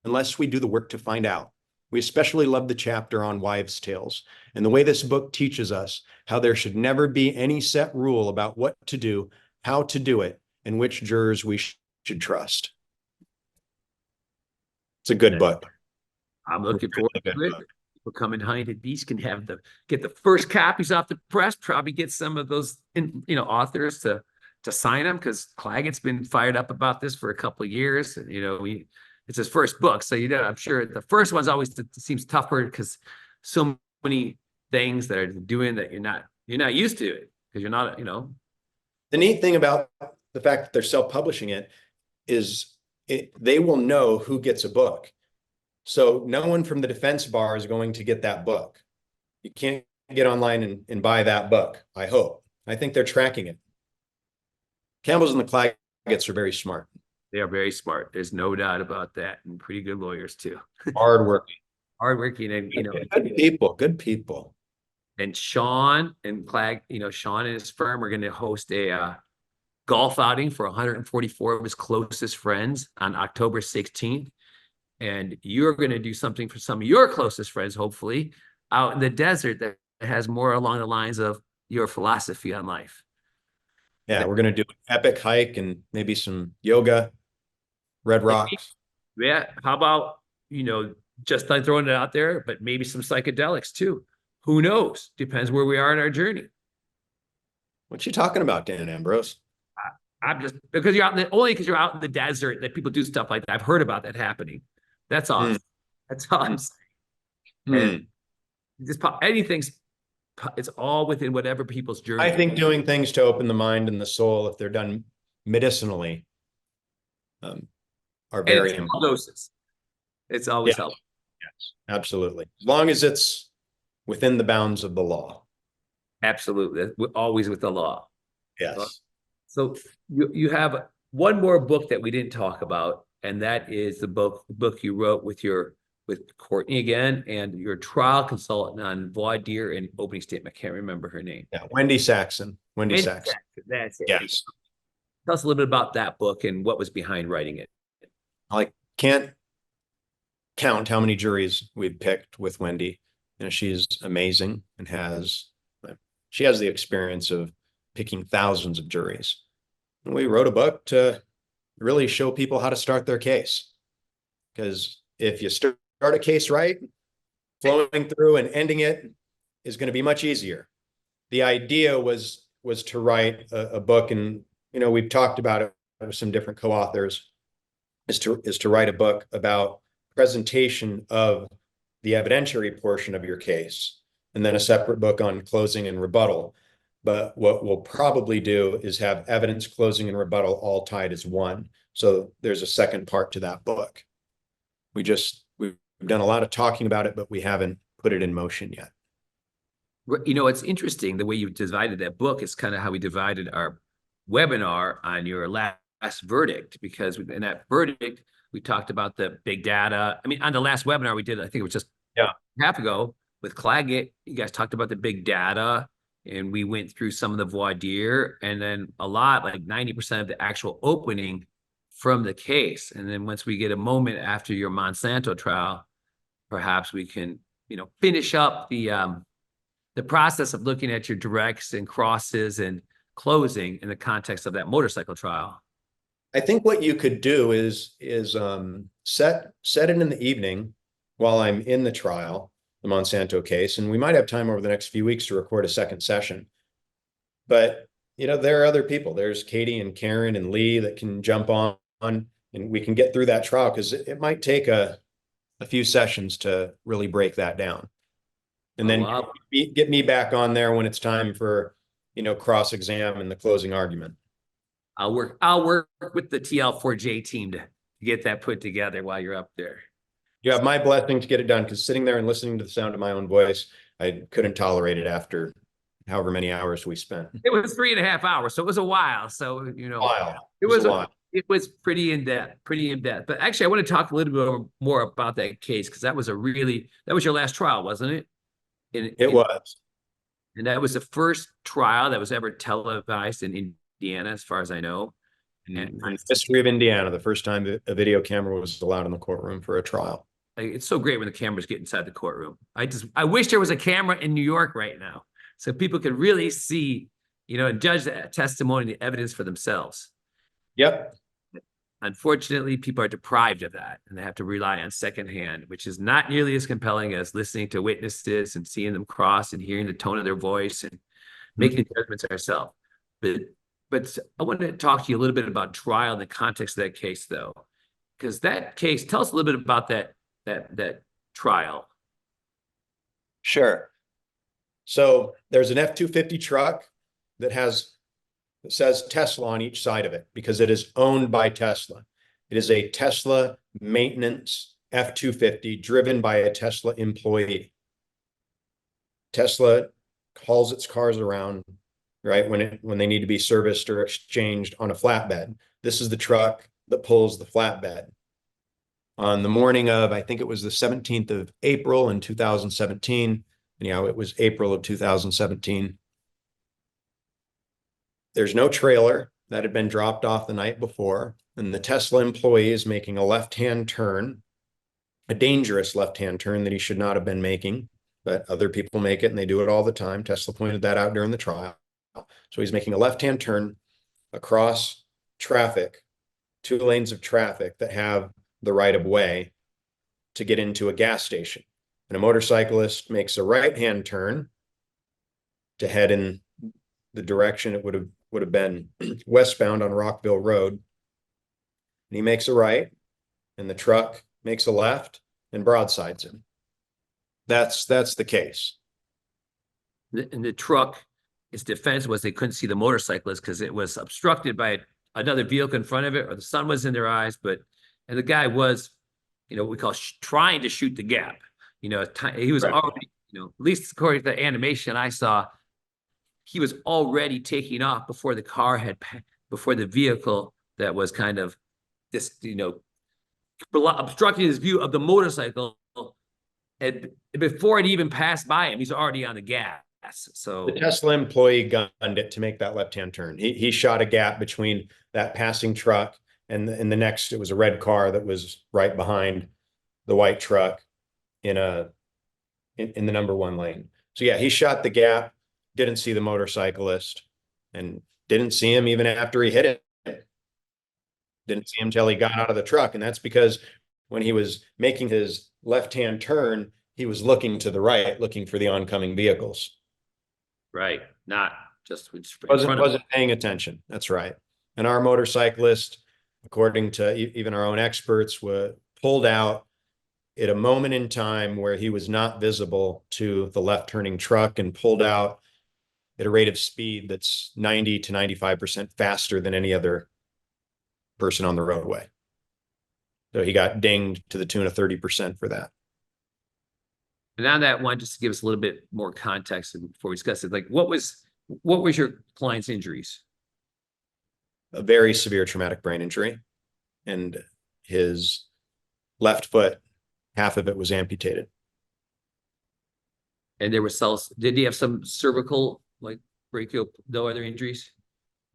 unless we do the work to find out. We especially love the chapter on wives' tales and the way this book teaches us how there should never be any set rule about what to do, how to do it, and which jurors we should trust. It's a good book. I'm looking forward to it. People coming behind it. These can get the first copies off the press, probably get some of those, authors to sign them, because Clagett's been fired up about this for a couple of years. It's his first book. So, I'm sure the first one's always seems tougher because so many things that are doing that you're not used to it, because you're not, The neat thing about the fact that they're self-publishing it is they will know who gets a book. So no one from the defense bar is going to get that book. You can't get online and buy that book, I hope. I think they're tracking it. Campbell's and the Clagett's are very smart. They are very smart. There's no doubt about that. And pretty good lawyers too. Hardworking. Hardworking and, Good people. And Sean and Sean and his firm are going to host a golf outing for 144 of his closest friends on October 16th. And you're going to do something for some of your closest friends, hopefully, out in the desert that has more along the lines of your philosophy on life. Yeah, we're going to do an epic hike and maybe some yoga, red rocks. Yeah. How about, just like throwing it out there, but maybe some psychedelics too. Who knows? Depends where we are in our journey. What you talking about, Dan Ambrose? I'm just, because you're out in the desert that people do stuff like that. I've heard about that happening. That's all. That's all I'm saying. And it's all within whatever people's journey. I think doing things to open the mind and the soul, if they're done medicinally, are very important. Doses. It's always helpful. Yes, absolutely. As long as it's within the bounds of the law. Absolutely. We're always with the law. Yes. So you have one more book that we didn't talk about, and that is the book you wrote with Courtney again, and your trial consultant on voir dire and opening statement. I can't remember her name. Yeah, Wendy Saxon. Wendy Saxon. That's it. Yes. Tell us a little bit about that book and what was behind writing it. I can't count how many juries we've picked with Wendy. She's amazing and she has the experience of picking thousands of juries. And we wrote a book to really show people how to start their case. Because if you start a case right, flowing through and ending it is going to be much easier. The idea was to write a book, and we've talked about it with some different co-authors, is to write a book about presentation of the evidentiary portion of your case, and then a separate book on closing and rebuttal. But what we'll probably do is have evidence, closing, and rebuttal all tied as one. So there's a second part to that book. We've done a lot of talking about it, but we haven't put it in motion yet. It's interesting the way you divided that book is kind of how we divided our webinar on your last verdict, because in that verdict, we talked about the big data. I mean, on the last webinar we did, I think it was just half ago with Clagett, you guys talked about the big data, and we went through some of the voir dire, and then a lot, like 90% of the actual opening from the case. And then once we get a moment after your Monsanto trial, perhaps we can, finish up the process of looking at your directs and crosses and closing in the context of that motorcycle trial. I think what you could do is set it in the evening while I'm in the trial, the Monsanto case, and we might have time over the next few weeks to record a second session. But there are other people. There's Katie and Karen and Lee that can jump on, and we can get through that trial, because it might take a few sessions to really break that down. And then get me back on there when it's time for cross-exam and the closing argument. I'll work with the TL4J team to get that put together while you're up there. You have my blessing to get it done, because sitting there and listening to the sound of my own voice, I couldn't tolerate it after however many hours we spent. It was 3.5 hours, so it was a while. So, Wow. it was pretty in depth, But actually, I want to talk a little bit more about that case, because that was your last trial, wasn't it? It was. And that was the first trial that was ever televised in Indiana, as far as I know. In the history of Indiana, the first time a video camera was allowed in the courtroom for a trial. It's so great when the cameras get inside the courtroom. I wish there was a camera in New York right now, so people could really see, and judge the testimony and the evidence for themselves. Yep. Unfortunately, people are deprived of that, and they have to rely on secondhand, which is not nearly as compelling as listening to witnesses and seeing them cross and hearing the tone of their voice and making judgments ourselves. But I want to talk to you a little bit about trial in the context of that case, though, because that case, tell us a little bit about that trial. Sure. So there's an F-250 truck that says Tesla on each side of it because it is owned by Tesla. It is a Tesla maintenance F-250 driven by a Tesla employee. Tesla hauls its cars around, right, when they need to be serviced or exchanged on a flatbed. This is the truck that pulls the flatbed. On the morning of, I think it was the 17th of April in 2017, it was April of 2017. There's no trailer that had been dropped off the night before, and the Tesla employee is making a left-hand turn, a dangerous left-hand turn that he should not have been making, but other people make it and they do it all the time. Tesla pointed that out during the trial. So he's making a left-hand turn across traffic, 2 lanes of traffic that have the right of way to get into a gas station. And a motorcyclist makes a right-hand turn to head in the direction it would have been westbound on Rockville Road. And he makes a right, and the truck makes a left and broadsides him. That's the case. And the truck, its defense was they couldn't see the motorcyclist because it was obstructed by another vehicle in front of it, or the sun was in their eyes. And the guy was, what we call trying to shoot the gap. He was already, at least according to the animation I saw, he was already taking off before the vehicle that was kind of this, obstructing his view of the motorcycle. And before it even passed by him, he's already on the gas. So the Tesla employee gunned it to make that left-hand turn. He shot a gap between that passing truck and the next. It was a red car that was right behind the white truck in the number 1 lane. So yeah, he shot the gap, didn't see the motorcyclist, and didn't see him even after he hit it. Didn't see him till he got out of the truck. And that's because when he was making his left-hand turn, he was looking to the right, looking for the oncoming vehicles. Right. Not just wasn't paying attention. That's right. And our motorcyclist, according to even our own experts, was pulled out at a moment in time where he was not visible to the left turning truck, and pulled out at a rate of speed that's 90 to 95% faster than any other person on the roadway. So he got dinged to the tune of 30% for that. And on that one, just to give us a little bit more context before we discuss it, what was your client's injuries? A very severe traumatic brain injury, and his left foot, half of it was amputated. And there were did he have some cervical, brachial, no other injuries?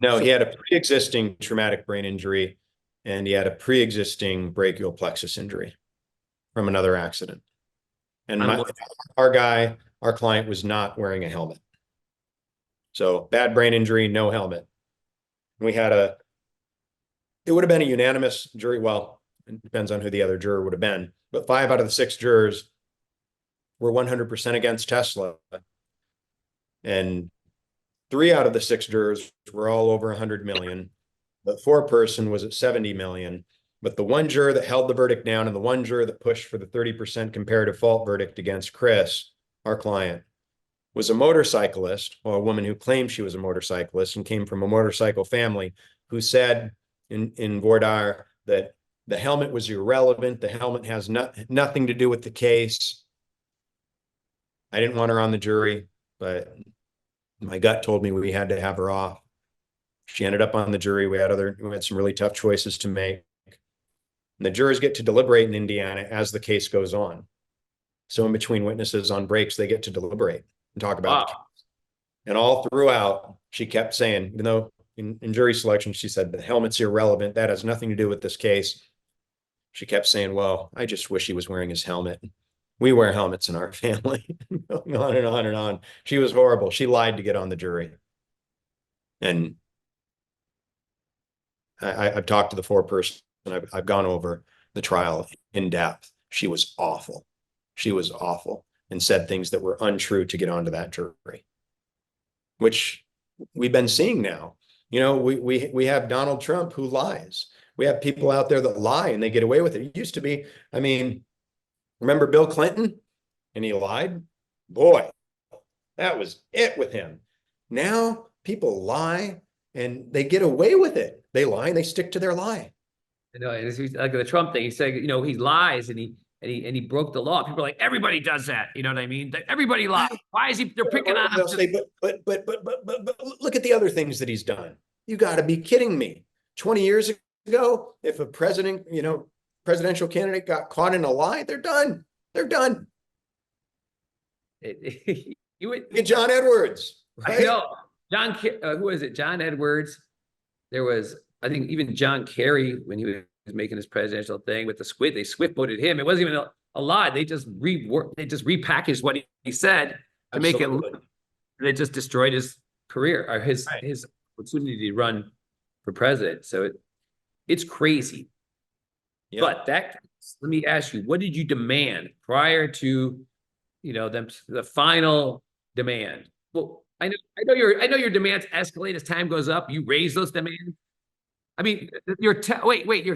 No, he had a pre-existing traumatic brain injury, and he had a pre-existing brachial plexus injury from another accident. And our client was not wearing a helmet. So bad brain injury, no helmet. It would have been a unanimous jury. Well, it depends on who the other juror would have been, but 5 out of the 6 jurors were 100% against Tesla. And 3 out of the 6 jurors were all over 100 million. The 4-person was at 70 million. But the one juror that held the verdict down, and the one juror that pushed for the 30% comparative fault verdict against Chris, our client, was a motorcyclist, or a woman who claimed she was a motorcyclist and came from a motorcycle family, who said in voir dire that the helmet was irrelevant. The helmet has nothing to do with the case. I didn't want her on the jury, but My gut told me we had to have her off. She ended up on the jury. We had some really tough choices to make. And the jurors get to deliberate in Indiana as the case goes on. So in between witnesses on breaks, they get to deliberate and talk about the case. And all throughout, she kept saying, even though in jury selection, she said the helmet's irrelevant. That has nothing to do with this case. She kept saying, well, I just wish he was wearing his helmet. We wear helmets in our family. Going on and on and on. She was horrible. She lied to get on the jury. And I've talked to the foreperson, and I've gone over the trial in depth. She was awful. She was awful and said things that were untrue to get onto that jury, which we've been seeing now. You know, we have Donald Trump who lies. We have people out there that lie and they get away with it. It used to be, I mean, remember Bill Clinton? And he lied? Boy, that was it with him. Now people lie and they get away with it. They lie and they stick to their lie. You know, it's like the Trump thing. He said, you know, he lies and he broke the law. People are like, everybody does that. You know what I mean? Everybody lies. Why is he? They're picking on him. They'll say, but look at the other things that he's done. You got to be kidding me. 20 years ago, if a president, you know, presidential candidate got caught in a lie, they're done. They're done. You would get John Edwards. Right? I know. John, who was it? John Edwards. There was, I think, even John Kerry when he was making his presidential thing with the squid. They swift voted him. It wasn't even a lie. They just repackaged what he said to make it. They just destroyed his career or his opportunity to run for president. So it's crazy. Yeah. But let me ask you, what did you demand prior to, you know, the final demand? Well, I know your demands escalate as time goes up. You raise those demands. I mean, your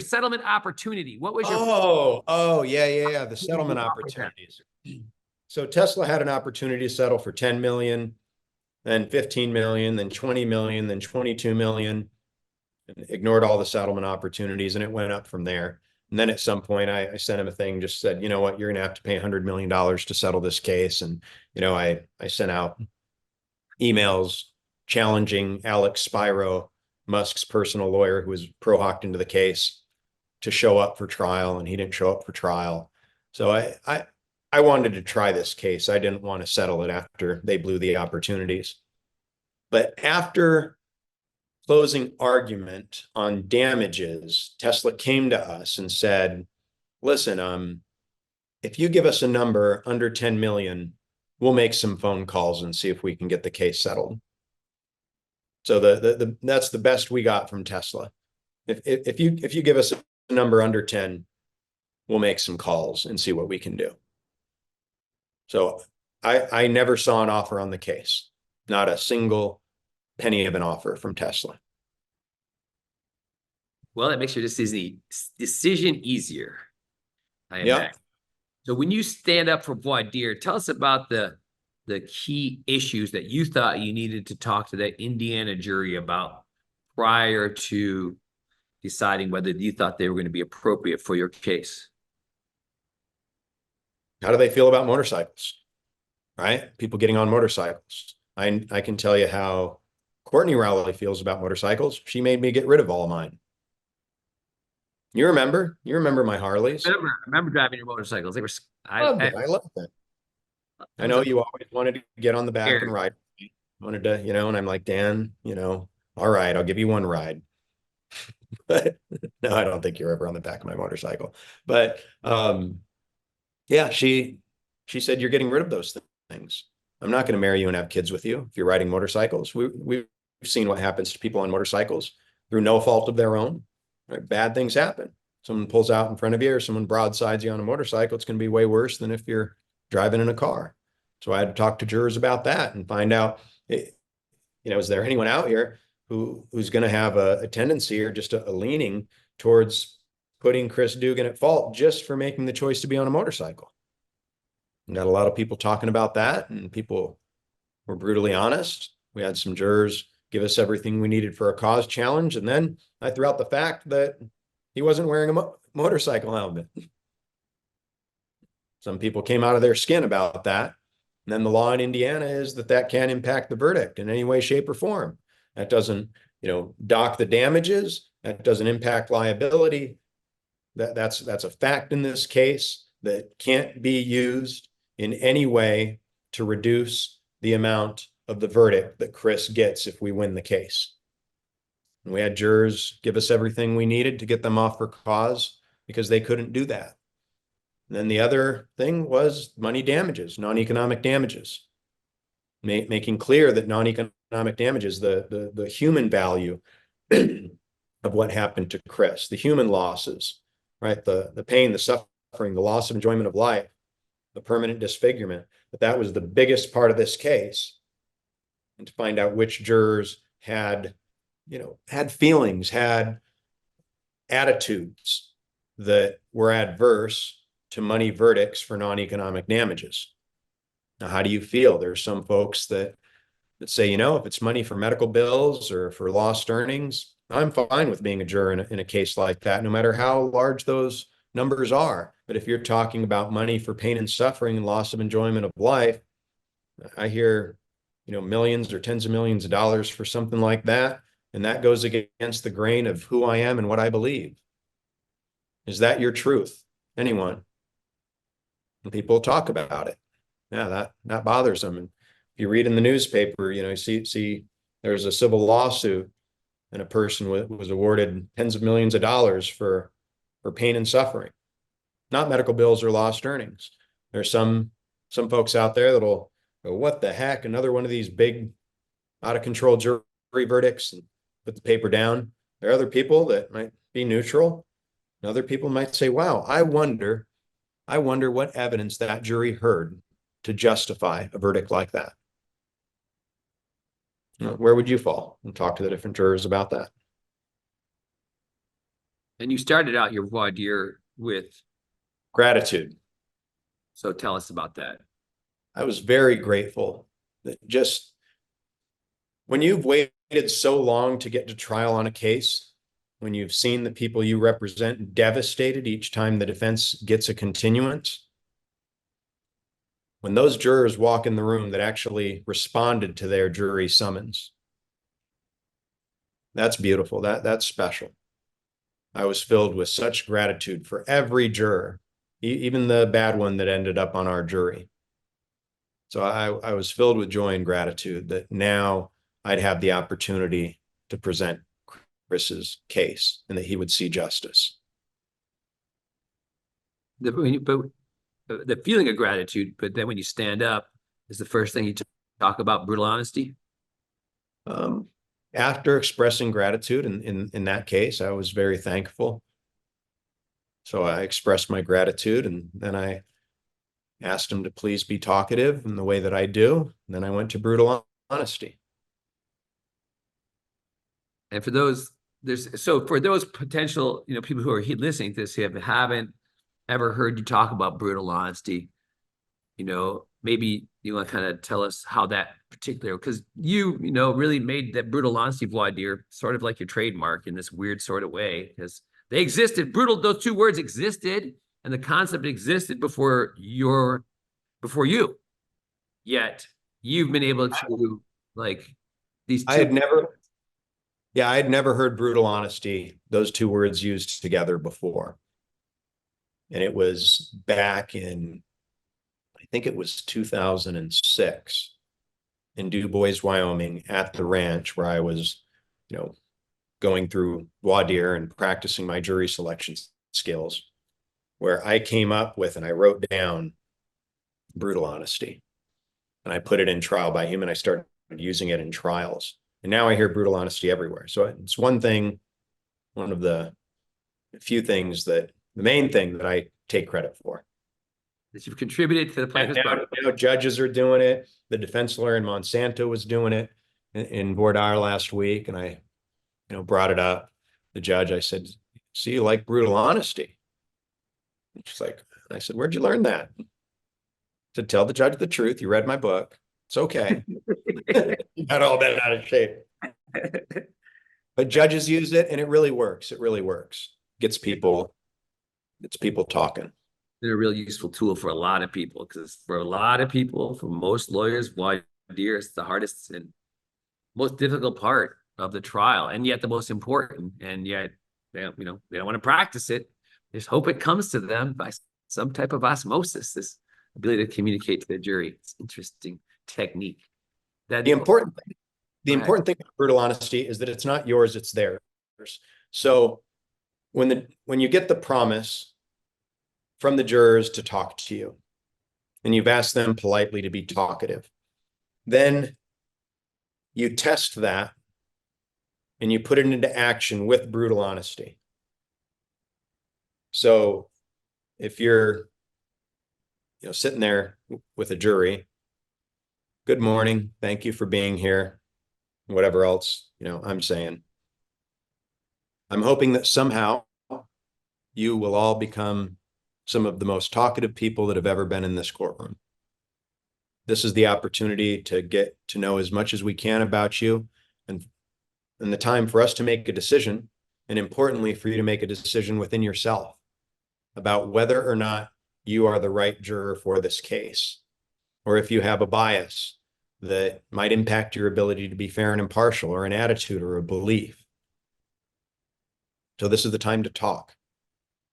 settlement opportunity. What was your? Yeah. The settlement opportunities. So Tesla had an opportunity to settle for 10 million, then 15 million, then 20 million, then 22 million. And ignored all the settlement opportunities, and it went up from there. And then at some point, I sent him a thing, just said, you know what, you're going to have to pay $100 million to settle this case. And, you know, I sent out emails challenging Alex Spiro, Musk's personal lawyer, who was pro-hocked into the case, to show up for trial, and he didn't show up for trial. So I wanted to try this case. I didn't want to settle it after they blew the opportunities. But after closing argument on damages, Tesla came to us and said, listen, if you give us a number under 10 million, we'll make some phone calls and see if we can get the case settled. So that's the best we got from Tesla. If you give us a number under 10, we'll make some calls and see what we can do. So I never saw an offer on the case, not a single penny of an offer from Tesla. Well, that makes your decision easier. Yeah. So when you stand up for voir dire, tell us about the key issues that you thought you needed to talk to that Indiana jury about prior to deciding whether you thought they were going to be appropriate for your case. How do they feel about motorcycles? Right? People getting on motorcycles. I can tell you how Courtney Rowley feels about motorcycles. She made me get rid of all mine. You remember my Harleys? I remember driving your motorcycles. They were. I love that. I know you always wanted to get on the back and ride. Wanted to, you know, and I'm like, Dan, you know, all right, I'll give you one ride. But no, I don't think you're ever on the back of my motorcycle. But yeah, she said, you're getting rid of those things. I'm not going to marry you and have kids with you if you're riding motorcycles. We've seen what happens to people on motorcycles through no fault of their own. Right? Bad things happen. Someone pulls out in front of you or someone broadsides you on a motorcycle. It's going to be way worse than if you're driving in a car. So I had to talk to jurors about that and find out, you know, is there anyone out here who's going to have a tendency or just a leaning towards putting Chris Dugan at fault just for making the choice to be on a motorcycle? And got a lot of people talking about that, and people were brutally honest. We had some jurors give us everything we needed for a cause challenge. And then I threw out the fact that he wasn't wearing a motorcycle helmet. Some people came out of their skin about that. And then the law in Indiana is that can't impact the verdict in any way, shape, or form. That doesn't, dock the damages. That doesn't impact liability. That's a fact in this case that can't be used in any way to reduce the amount of the verdict that Chris gets if we win the case. And we had jurors give us everything we needed to get them off for cause because they couldn't do that. And then the other thing was money damages, non-economic damages, making clear that non-economic damages, the human value of what happened to Chris, the human losses, right? The pain, the suffering, the loss of enjoyment of life, the permanent disfigurement, that was the biggest part of this case. And to find out which jurors had feelings, had attitudes that were adverse to money verdicts for non-economic damages. Now, how do you feel? There's some folks that say, if it's money for medical bills or for lost earnings, I'm fine with being a juror in a case like that, no matter how large those numbers are. But if you're talking about money for pain and suffering and loss of enjoyment of life, I hear, millions or tens of millions of dollars for something like that. And that goes against the grain of who I am and what I believe. Is that your truth? Anyone? And people talk about it. Yeah, that bothers them. And if you read in the newspaper, you see there's a civil lawsuit and a person was awarded tens of millions of dollars for pain and suffering, not medical bills or lost earnings. There's some folks out there that'll go, what the heck? Another one of these big out of control jury verdicts, and put the paper down. There are other people that might be neutral. And other people might say, wow, I wonder what evidence that jury heard to justify a verdict like that. Where would you fall? And talk to the different jurors about that. And you started out your voir dire with gratitude. So tell us about that. I was very grateful that just when you've waited so long to get to trial on a case, when you've seen the people you represent devastated each time the defense gets a continuance, when those jurors walk in the room that actually responded to their jury summons, that's beautiful. That's special. I was filled with such gratitude for every juror, even the bad one that ended up on our jury. So I was filled with joy and gratitude that now I'd have the opportunity to present Chris's case and that he would see justice. But the feeling of gratitude, but then when you stand up, is the first thing you talk about brutal honesty? After expressing gratitude in that case, I was very thankful. So I expressed my gratitude, and then I asked him to please be talkative in the way that I do. And then I went to brutal honesty. And for those, for those potential, people who are listening to this who haven't ever heard you talk about brutal honesty, maybe you want to kind of tell us how that particular, because you really made that brutal honesty voir dire sort of like your trademark in this weird sort of way, because they existed. Those two words existed, and the concept existed before you. Yet you've been able to these two. I had never heard brutal honesty, those two words used together before. And it was back in, I think it was 2006 in Du Bois, Wyoming, at the ranch where I was, going through voir dire and practicing my jury selection skills, where I came up with and I wrote down brutal honesty. And I put it in trial by him, and I started using it in trials. And now I hear brutal honesty everywhere. So it's one of the few things the main thing that I take credit for. That you've contributed to the plaintiff's bar. Judges are doing it. The defense lawyer in Monsanto was doing it in voir dire last week. And I, brought it up. The judge, I said, "See, you like brutal honesty?" And she's like, I said, "Where'd you learn that?" To tell the judge the truth. You read my book. It's okay. Not all been out of shape. But judges use it, and it really works. It really works. Gets people talking. They're a real useful tool for a lot of people, because for a lot of people, for most lawyers, voir dire is the hardest and most difficult part of the trial, and yet the most important. And yet they don't, they don't want to practice it. They just hope it comes to them by some type of osmosis, this ability to communicate to the jury. It's interesting technique. The important thing about brutal honesty is that it's not yours, it's theirs. So when you get the promise from the jurors to talk to you, and you've asked them politely to be talkative, then you test that and you put it into action with brutal honesty. So if you're sitting there with a jury, good morning, thank you for being here, whatever else I'm saying, I'm hoping that somehow you will all become some of the most talkative people that have ever been in this courtroom. This is the opportunity to get to know as much as we can about you, and the time for us to make a decision, and importantly, for you to make a decision within yourself about whether or not you are the right juror for this case, or if you have a bias that might impact your ability to be fair and impartial, or an attitude or a belief. So this is the time to talk.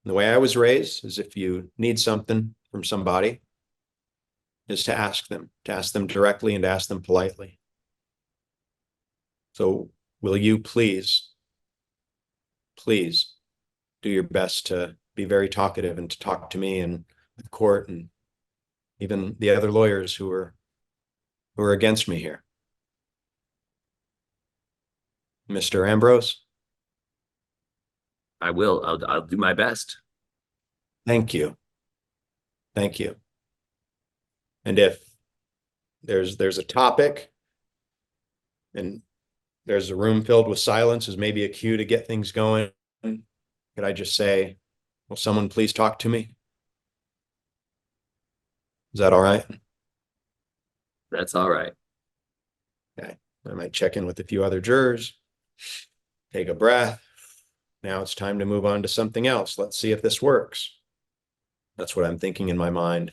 And the way I was raised is, if you need something from somebody, is to ask them directly and to ask them politely. So will you please do your best to be very talkative and to talk to me and the court and even the other lawyers who are against me here. Mr. Ambrose? I will. I'll do my best. Thank you. Thank you. And if there's a topic and there's a room filled with silence as maybe a cue to get things going, could I just say, will someone please talk to me? Is that all right? That's all right. Okay. I might check in with a few other jurors, take a breath. Now it's time to move on to something else. Let's see if this works. That's what I'm thinking in my mind.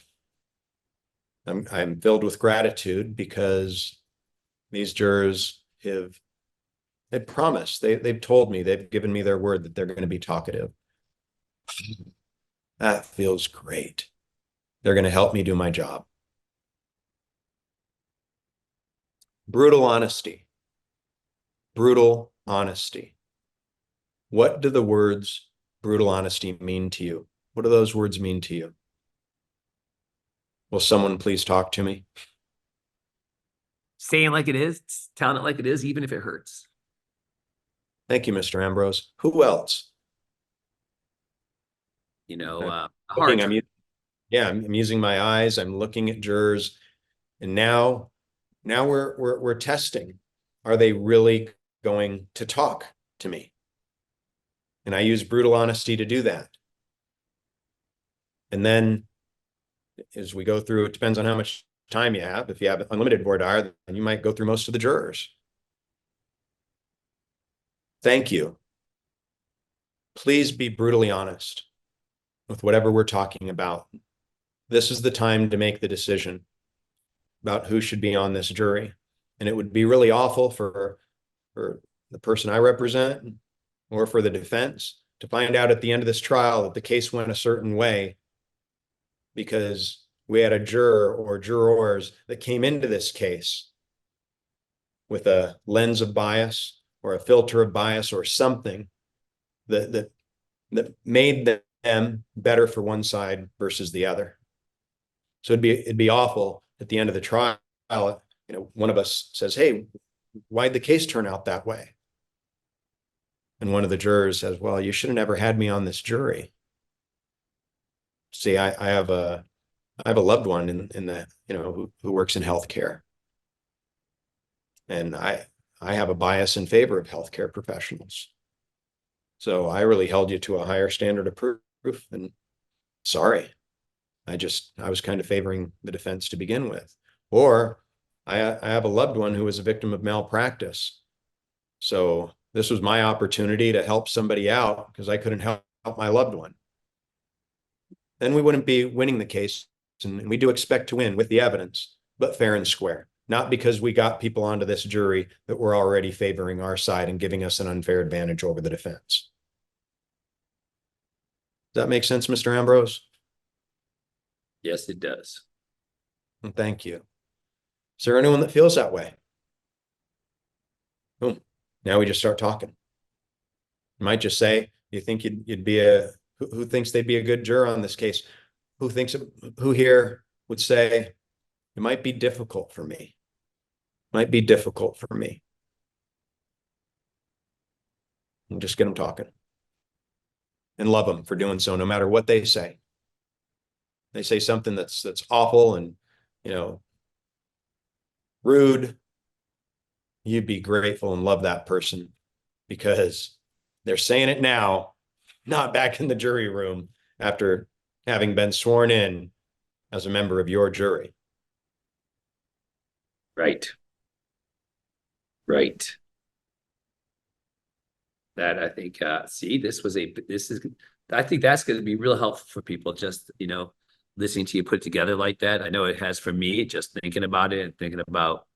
I'm filled with gratitude because these jurors they've promised, they've told me, they've given me their word that they're going to be talkative. That feels great. They're going to help me do my job. Brutal honesty. Brutal honesty. What do the words brutal honesty mean to you? What do those words mean to you? Will someone please talk to me? Saying like it is, telling it like it is, even if it hurts. Thank you, Mr. Ambrose. Who else? I'm using my eyes. I'm looking at jurors, and now we're testing. Are they really going to talk to me? And I use brutal honesty to do that. And then as we go through, it depends on how much time you have. If you have unlimited voir dire, then you might go through most of the jurors. Thank you. Please be brutally honest with whatever we're talking about. This is the time to make the decision about who should be on this jury. And it would be really awful for the person I represent or for the defense to find out at the end of this trial that the case went a certain way because we had a juror or jurors that came into this case with a lens of bias or a filter of bias or something that made them better for one side versus the other. So it'd be awful at the end of the trial, one of us says, "Hey, why'd the case turn out that way?" And one of the jurors says, "Well, you should have never had me on this jury." See, I have a loved one in the who works in healthcare, and I have a bias in favor of healthcare professionals. So I really held you to a higher standard of proof, and sorry, I was kind of favoring the defense to begin with. Or I have a loved one who was a victim of malpractice. So this was my opportunity to help somebody out because I couldn't help my loved one. then we wouldn't be winning the case. And we do expect to win with the evidence, but fair and square. Not because we got people onto this jury that were already favoring our side and giving us an unfair advantage over the defense. Does that make sense, Mr. Ambrose? Yes, it does. Thank you. Is there anyone that feels that way? Boom. Now we just start talking. You might just say, you think you'd be who thinks they'd be a good juror on this case? Who here would say, it might be difficult for me. Might be difficult for me. And just get them talking. And love them for doing so, no matter what they say. They say something that's awful and, rude. You'd be grateful and love that person because they're saying it now, not back in the jury room after having been sworn in as a member of your jury. Right. Right. That I think, see, I think that's going to be real helpful for people. Just, listening to you put together like that. I know it has for me, just thinking about it and thinking about,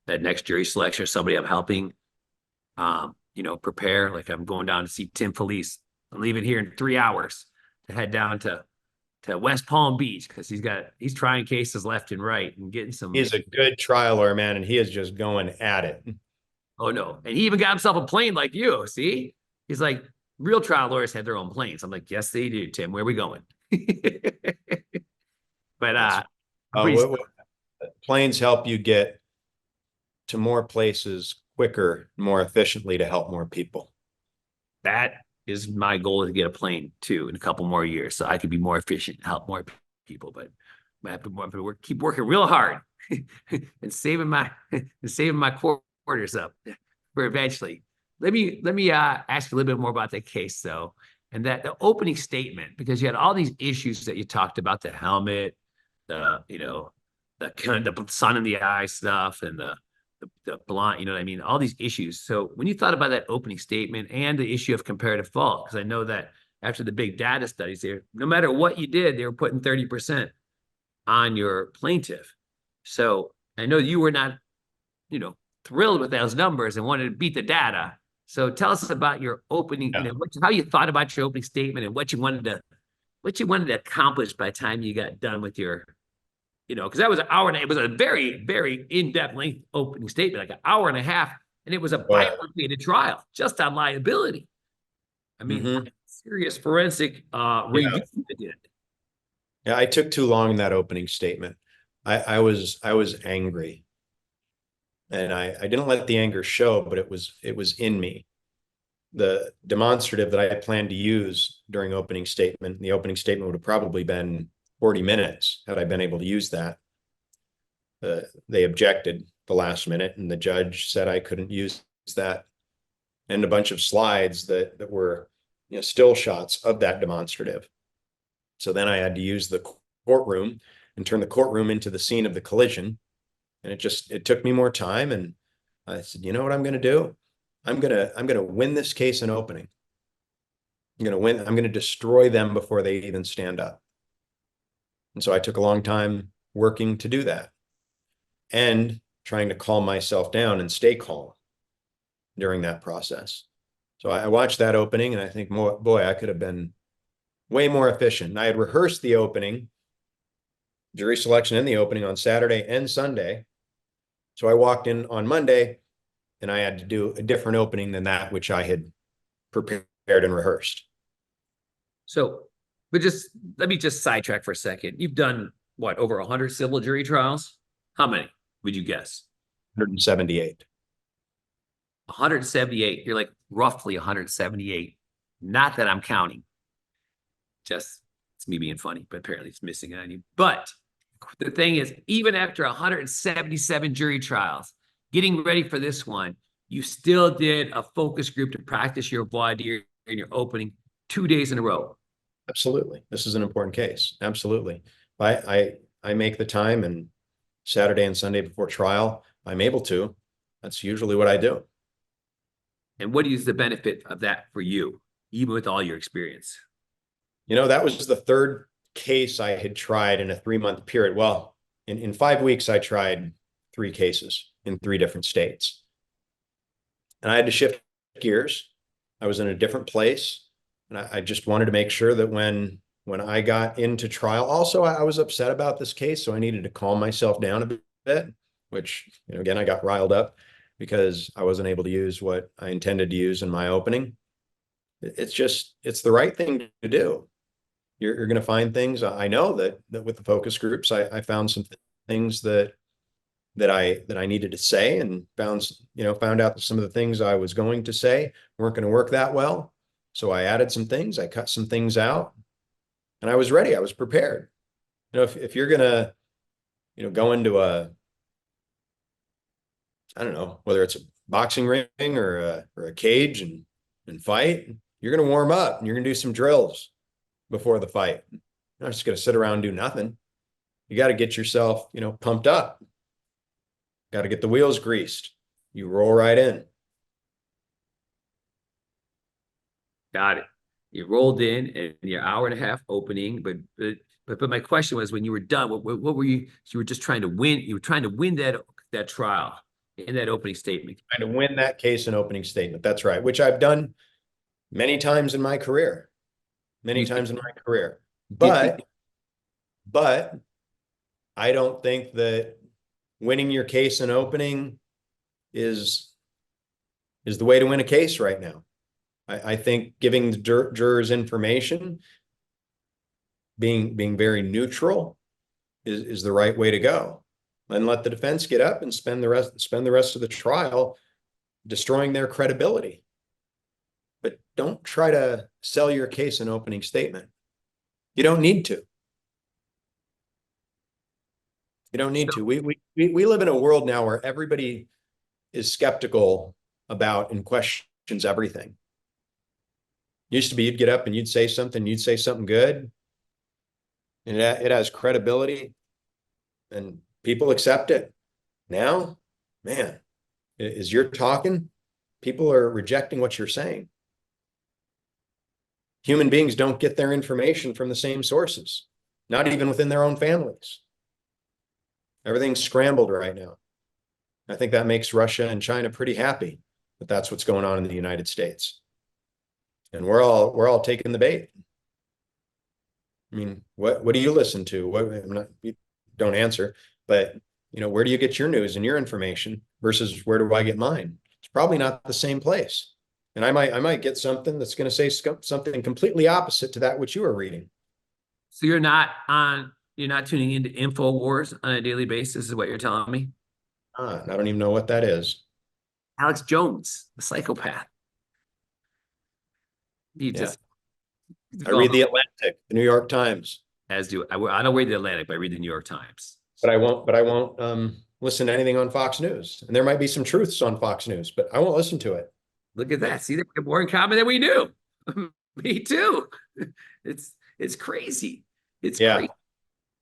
that next jury selection or somebody I'm helping, prepare. Like I'm going down to see Tim Felice. I'm leaving here in 3 hours to head down to West Palm Beach because he's trying cases left and right and getting some. He's a good trial lawyer, man, and he is just going at it. Oh no. And he even got himself a plane like you. See? He's like, real trial lawyers have their own planes. I'm like, yes, they do, Tim. Where are we going? But planes help you get to more places quicker, more efficiently to help more people. That is my goal, to get a plane too in a couple more years, so I could be more efficient and help more people. But I have to keep working real hard and saving my quarters up for eventually. Let me ask you a little bit more about that case though, and that the opening statement, because you had all these issues that you talked about, the helmet, the kind of the sun in the eye stuff, and the blind, all these issues. So when you thought about that opening statement and the issue of comparative fault, because I know that after the big data studies there, no matter what you did, they were putting 30% on your plaintiff. So I know you were not, thrilled with those numbers and wanted to beat the data. So tell us about your opening, how you thought about your opening statement and what you wanted to accomplish by the time you got done with your, because that was an hour and it was a very, very in-depth length opening statement, like an hour and a half, and it was a bifurcated trial just on liability. I mean, serious forensic review they did. Yeah, I took too long in that opening statement. I was angry. And I didn't let the anger show, but it was in me. The demonstrative that I planned to use during the opening statement would have probably been 40 minutes had I been able to use that. They objected the last minute, and the judge said I couldn't use that, and a bunch of slides that were still shots of that demonstrative. So then I had to use the courtroom and turn the courtroom into the scene of the collision. And it took me more time. And I said, you know what I'm going to do? I'm going to win this case in opening. I'm going to destroy them before they even stand up. And so I took a long time working to do that and trying to calm myself down and stay calm during that process. So I watched that opening and I think, boy, I could have been way more efficient. And I had rehearsed the opening, jury selection and the opening on Saturday and Sunday. So I walked in on Monday and I had to do a different opening than that, which I had prepared and rehearsed. So, but let me just sidetrack for a second. You've done what, over 100 civil jury trials? How many would you guess? 178. 178. You're like roughly 178. Not that I'm counting. Just, it's me being funny, but apparently it's missing on you. But the thing is, even after 177 jury trials, getting ready for this one, you still did a focus group to practice your voir dire in your opening 2 days in a row. Absolutely. This is an important case. Absolutely. I make the time, and Saturday and Sunday before trial, I'm able to. That's usually what I do. And what is the benefit of that for you, even with all your experience? That was the third case I had tried in a 3-month period. Well, in 5 weeks, I tried 3 cases in 3 different states. And I had to shift gears. I was in a different place. And I just wanted to make sure that when I got into trial, also, I was upset about this case. So I needed to calm myself down a bit, which, again, I got riled up because I wasn't able to use what I intended to use in my opening. It's the right thing to do. You're going to find things. I know that with the focus groups, I found some things that I needed to say, and found out that some of the things I was going to say weren't going to work that well. So I added some things, I cut some things out, and I was ready. I was prepared. If you're going to, go into I don't know, whether it's a boxing ring or a cage and fight, you're going to warm up and you're going to do some drills before the fight. You're not just going to sit around and do nothing. You got to get yourself, pumped up. Got to get the wheels greased. You roll right in. Got it. You rolled in and your hour and a half opening, but my question was, when you were done, what were you? You were just trying to win. You were trying to win that trial in that opening statement. Trying to win that case in opening statement. That's right. Which I've done many times in my career. But I don't think that winning your case in opening is the way to win a case right now. I think giving the jurors information, being very neutral is the right way to go. And let the defense get up and spend the rest of the trial destroying their credibility. But don't try to sell your case in opening statement. You don't need to. You don't need to. We live in a world now where everybody is skeptical about and questions everything. Used to be you'd get up and you'd say something good, and it has credibility and people accept it. Now, man, as you're talking, people are rejecting what you're saying. Human beings don't get their information from the same sources, not even within their own families. Everything's scrambled right now. I think that makes Russia and China pretty happy that that's what's going on in the United States. And we're all taking the bait. I mean, what do you listen to? Don't answer, but where do you get your news and your information versus where do I get mine? It's probably not the same place. And I might get something that's going to say something completely opposite to that which you are reading. So you're not tuning into InfoWars on a daily basis, is what you're telling me? I don't even know what that is. Alex Jones, the psychopath. I read the Atlantic, the New York Times. As do I don't read the Atlantic, but I read the New York Times. But I won't listen to anything on Fox News. And there might be some truths on Fox News, but I won't listen to it. Look at that. See, they have more in common than we do. Me too. It's crazy. Crazy.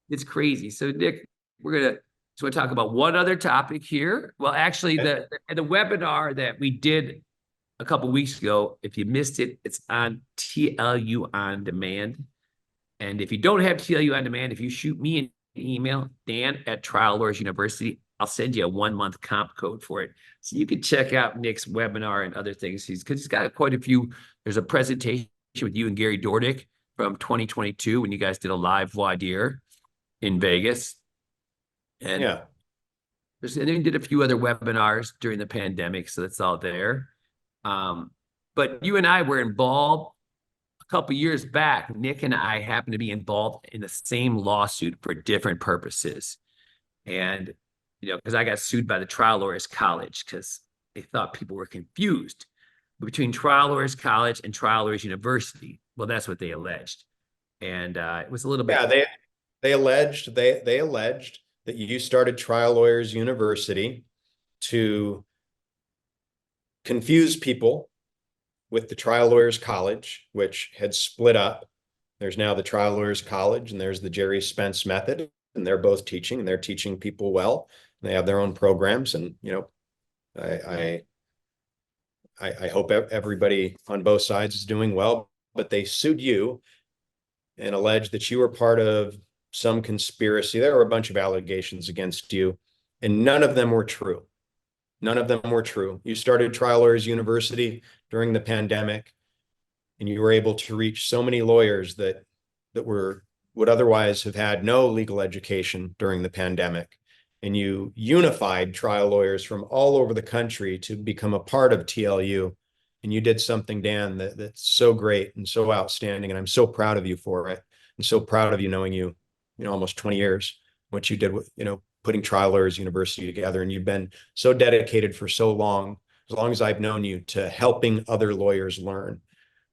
It's crazy. So Nick, we're going to talk about one other topic here. Well, actually, the webinar that we did a couple of weeks ago, if you missed it, it's on TLU On Demand. And if you don't have TLU On Demand, if you shoot me an email, Dan@Trial Lawyers University, I'll send you a 1-month comp code for it. So you can check out Nick's webinar and other things. Because he's got quite a few. There's a presentation with you and Gary Dordick from 2022 when you guys did a live voir dire in Vegas. And and then we did a few other webinars during the pandemic, so that's all there. But you and I were involved a couple years back. Nick and I happened to be involved in the same lawsuit for different purposes. And, because I got sued by the Trial Lawyers College because they thought people were confused between Trial Lawyers College and Trial Lawyers University. Well, that's what they alleged. And it was a little bit. Yeah, they alleged that you started Trial Lawyers University to confuse people with the Trial Lawyers College, which had split up. There's now the Trial Lawyers College, and there's the Jerry Spence method, and they're both teaching, and they're teaching people well. They have their own programs, and I hope everybody on both sides is doing well. But they sued you and alleged that you were part of some conspiracy. There were a bunch of allegations against you, and none of them were true. None of them were true. You started Trial Lawyers University during the pandemic, and you were able to reach so many lawyers that would otherwise have had no legal education during the pandemic. And you unified trial lawyers from all over the country to become a part of TLU. And you did something, Dan, that's so great and so outstanding. And I'm so proud of you for it. I'm so proud of you, knowing you, almost 20 years, what you did with, putting Trial Lawyers University together. And you've been so dedicated for so long as I've known you, to helping other lawyers learn.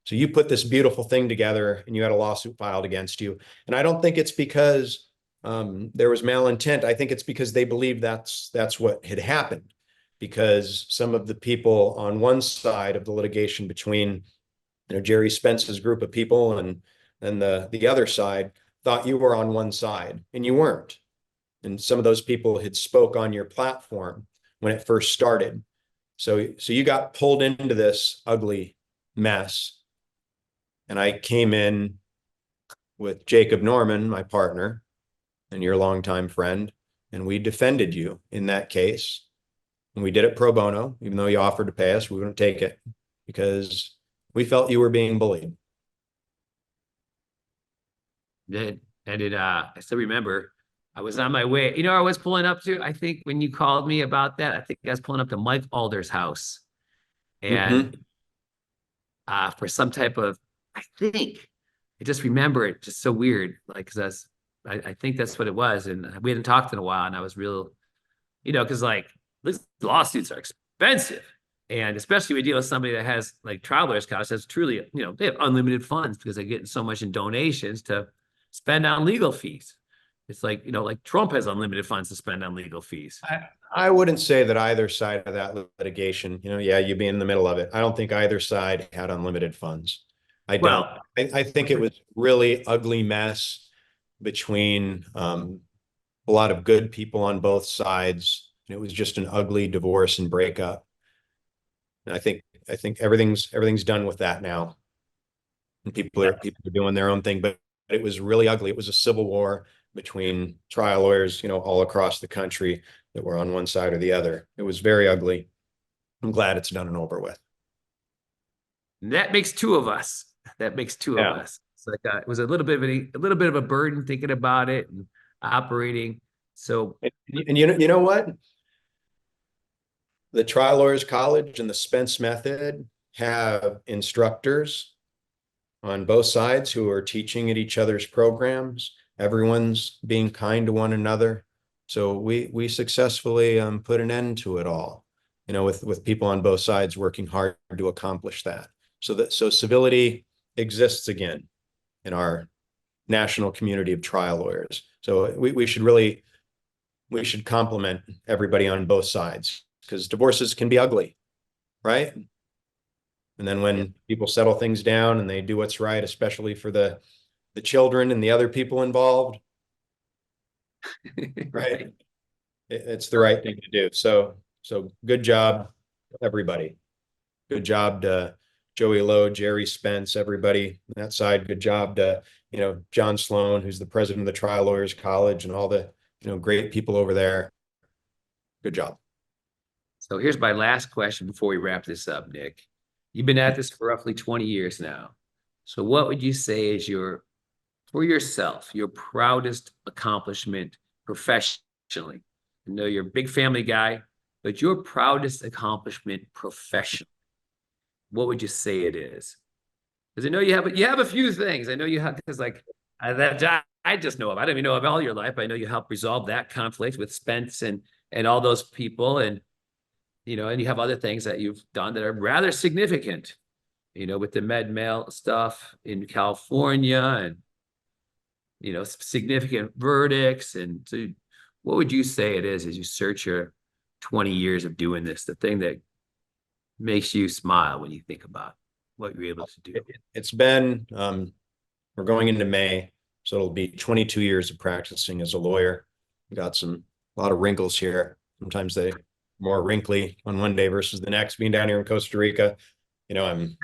So you put this beautiful thing together, and you had a lawsuit filed against you. And I don't think it's because there was malintent. I think it's because they believe that's what had happened, because some of the people on one side of the litigation between, Jerry Spence's group of people and the other side thought you were on one side, and you weren't. And some of those people had spoke on your platform when it first started. So you got pulled into this ugly mess. And I came in with Jacob Norman, my partner and your longtime friend, and we defended you in that case. And we did it pro bono. Even though you offered to pay us, we wouldn't take it because we felt you were being bullied. I still remember I was on my way. I was pulling up to, I think when you called me about that, I think I was pulling up to Mike Alder's house. And for some type of, I just remember it just so weird. Like, cause I think that's what it was. And we hadn't talked in a while, and I was real, cause like these lawsuits are expensive. And especially we deal with somebody that has like Trial Lawyers College, that's truly, they have unlimited funds because they're getting so much in donations to spend on legal fees. It's like, like Trump has unlimited funds to spend on legal fees. I wouldn't say that either side of that litigation, you'd be in the middle of it. I don't think either side had unlimited funds. I don't. I think it was a really ugly mess between a lot of good people on both sides. It was just an ugly divorce and breakup. And I think everything's done with that now. And people are doing their own thing, but it was really ugly. It was a civil war between trial lawyers, all across the country that were on one side or the other. It was very ugly. I'm glad it's done and over with. And that makes two of us. It's like it was a little bit of a burden thinking about it and operating. So, and you know what? The Trial Lawyers College and the Spence Method have instructors on both sides who are teaching at each other's programs. Everyone's being kind to one another. So we successfully put an end to it all, with people on both sides working hard to accomplish that. So civility exists again in our national community of trial lawyers. So we should compliment everybody on both sides, because divorces can be ugly, right? And then when people settle things down and they do what's right, especially for the children and the other people involved, right? It's the right thing to do. So good job, everybody. Good job to Joey Lowe, Jerry Spence, everybody on that side. Good job to, John Sloan, who's the president of the Trial Lawyers College, and all the, great people over there. Good job. So here's my last question before we wrap this up, Nick. You've been at this for roughly 20 years now. So what would you say is for yourself, your proudest accomplishment professionally? I know you're a big family guy, but your proudest accomplishment professionally, what would you say it is? Because I know you have a few things. I know you have, because like that I just know of. I don't even know of all your life. I know you helped resolve that conflict with Spence and all those people, and and you have other things that you've done that are rather significant, with the med mal stuff in California and significant verdicts. And so what would you say it is as you search your 20 years of doing this, the thing that makes you smile when you think about what you're able to do? It's been, we're going into May, so it'll be 22 years of practicing as a lawyer. Got a lot of wrinkles here. Sometimes they more wrinkly on one day versus the next. Being down here in Costa Rica, I'm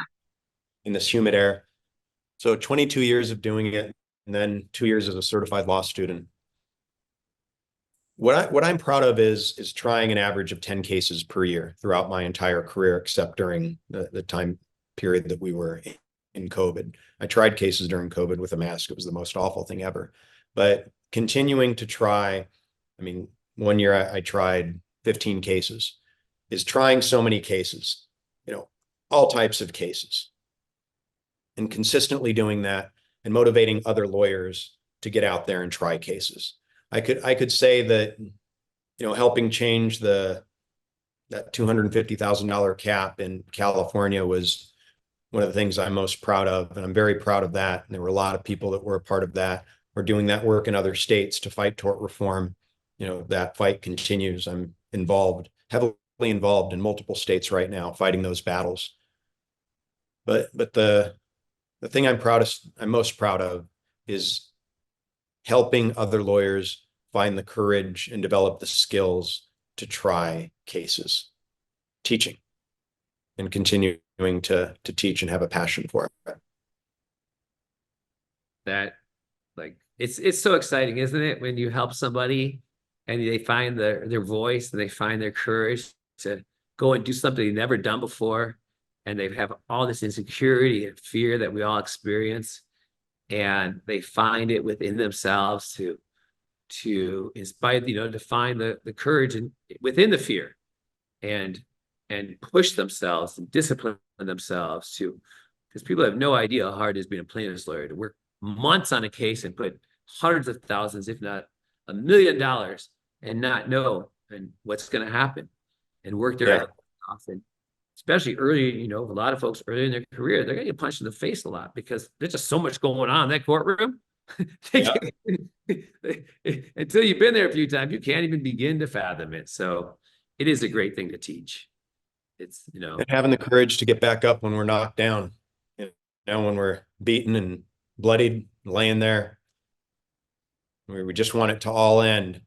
in this humid air. So 22 years of doing it. and then 2 years as a certified law student. What I'm proud of is trying an average of 10 cases per year throughout my entire career, except during the time period that we were in COVID. I tried cases during COVID with a mask. It was the most awful thing ever. But continuing to try, I mean, one year I tried 15 cases, is trying so many cases, all types of cases, and consistently doing that and motivating other lawyers to get out there and try cases. I could say that, helping change that $250,000 cap in California was one of the things I'm most proud of, and I'm very proud of that. And there were a lot of people that were a part of that. We're doing that work in other states to fight tort reform. That fight continues. I'm heavily involved in multiple states right now, fighting those battles. But the thing I'm most proud of is helping other lawyers find the courage and develop the skills to try cases, teaching, and continuing to teach and have a passion for it. That, it's so exciting, isn't it? When you help somebody and they find their voice and they find their courage to go and do something they've never done before, and they have all this insecurity and fear that we all experience, and they find it within themselves to inspire, to find the courage within the fear, and push themselves and discipline themselves because people have no idea how hard it is being a plaintiff's lawyer, to work months on a case and put hundreds of thousands, if not $1 million, and not know what's going to happen, and work their ass off. And especially early, a lot of folks early in their career, they're going to get punched in the face a lot because there's just so much going on in that courtroom. Until you've been there a few times, you can't even begin to fathom it. So it is a great thing to teach. It's, and having the courage to get back up when we're knocked down, when we're beaten and bloodied, laying there, we just want it to all end,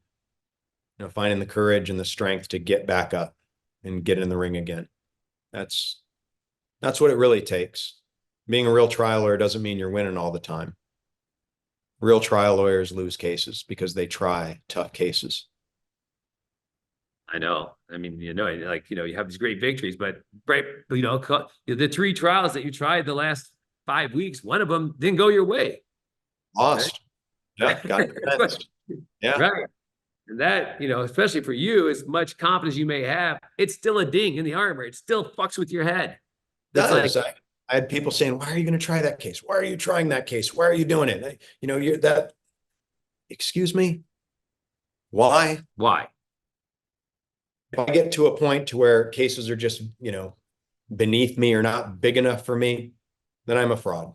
finding the courage and the strength to get back up and get in the ring again. That's what it really takes. Being a real trial lawyer doesn't mean you're winning all the time. Real trial lawyers lose cases because they try tough cases. I know. I mean, you have these great victories, but the 3 trials that you tried the last 5 weeks, one of them didn't go your way. Lost. Right? Yeah, got it. Yeah. Right. And that, especially for you, as much confidence you may have, it's still a ding in the armor. It still fucks with your head. That's I had people saying, "Why are you going to try that case? Why are you trying that case? Why are you doing it?" You're that. Excuse me. Why? Why? If I get to a point to where cases are just, beneath me or not big enough for me, then I'm a fraud.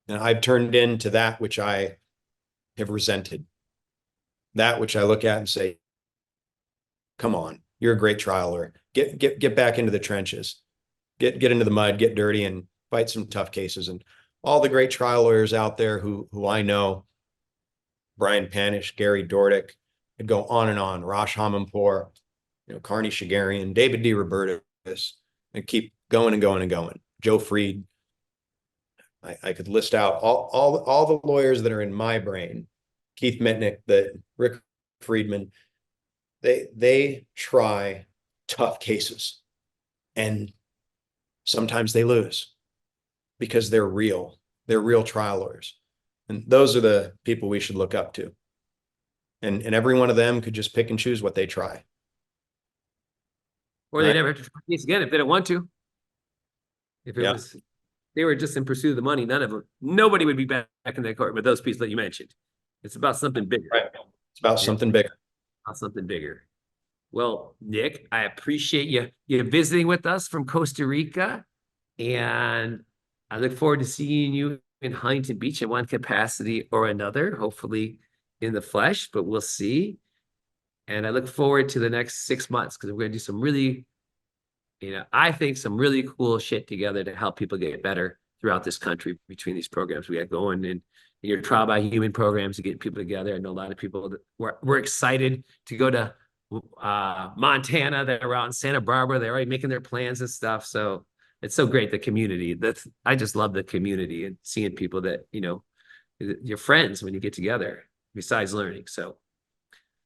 And I've turned into that which I have resented. That which I look at and say, come on, you're a great trial lawyer. Get back into the trenches. Get into the mud, get dirty, and fight some tough cases. And all the great trial lawyers out there who I know, Brian Panish, Gary Dordick, could go on and on, Rosh Hamanpour, Carney Shigarian, David D. Robertus, and keep going and going and going. Joe Freed. I could list out all the lawyers that are in my brain. Keith Mitnick, Rick Friedman, they try tough cases, and sometimes they lose because they're real trial lawyers, and those are the people we should look up to. And every one of them could just pick and choose what they try, or they never have to try a case again if they don't want to. If it was, they were just in pursuit of the money, nobody would be back in that court with those people that you mentioned. It's about something bigger. Right. It's about something bigger. About something bigger. Well, Nick, I appreciate you visiting with us from Costa Rica, and I look forward to seeing you in Huntington Beach in one capacity or another, hopefully in the flesh, but we'll see. And I look forward to the next 6 months because we're going to do some really, I think some really cool shit together to help people get better throughout this country between these programs we got going, and your trial by human programs to get people together. I know a lot of people that we're excited to go to Montana. They're out in Santa Barbara. They're already making their plans and stuff. So it's so great, the community. I just love the community and seeing people that, your friends when you get together, besides learning. So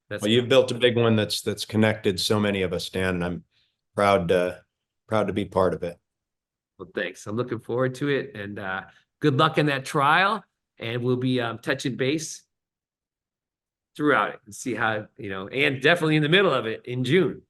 that's Well, you've built a big one that's connected so many of us, Dan, and I'm proud to be part of it. well, thanks. I'm looking forward to it, and good luck in that trial. And we'll be touching base throughout it and see how, and definitely in the middle of it in June.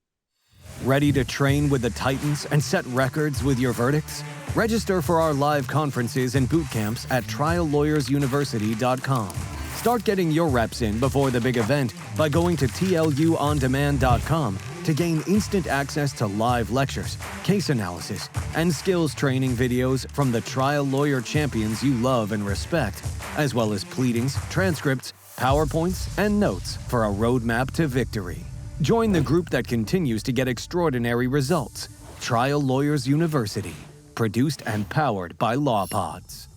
Ready to train with the Titans and set records with your verdicts? Register for our live conferences and boot camps at triallawyersuniversity.com. Start getting your reps in before the big event by going to tluondemand.com to gain instant access to live lectures, case analysis, and skills training videos from the trial lawyer champions you love and respect, as well as pleadings, transcripts, PowerPoints, and notes for a roadmap to victory. Join the group that continues to get extraordinary results. Trial Lawyers University, produced and powered by LawPods.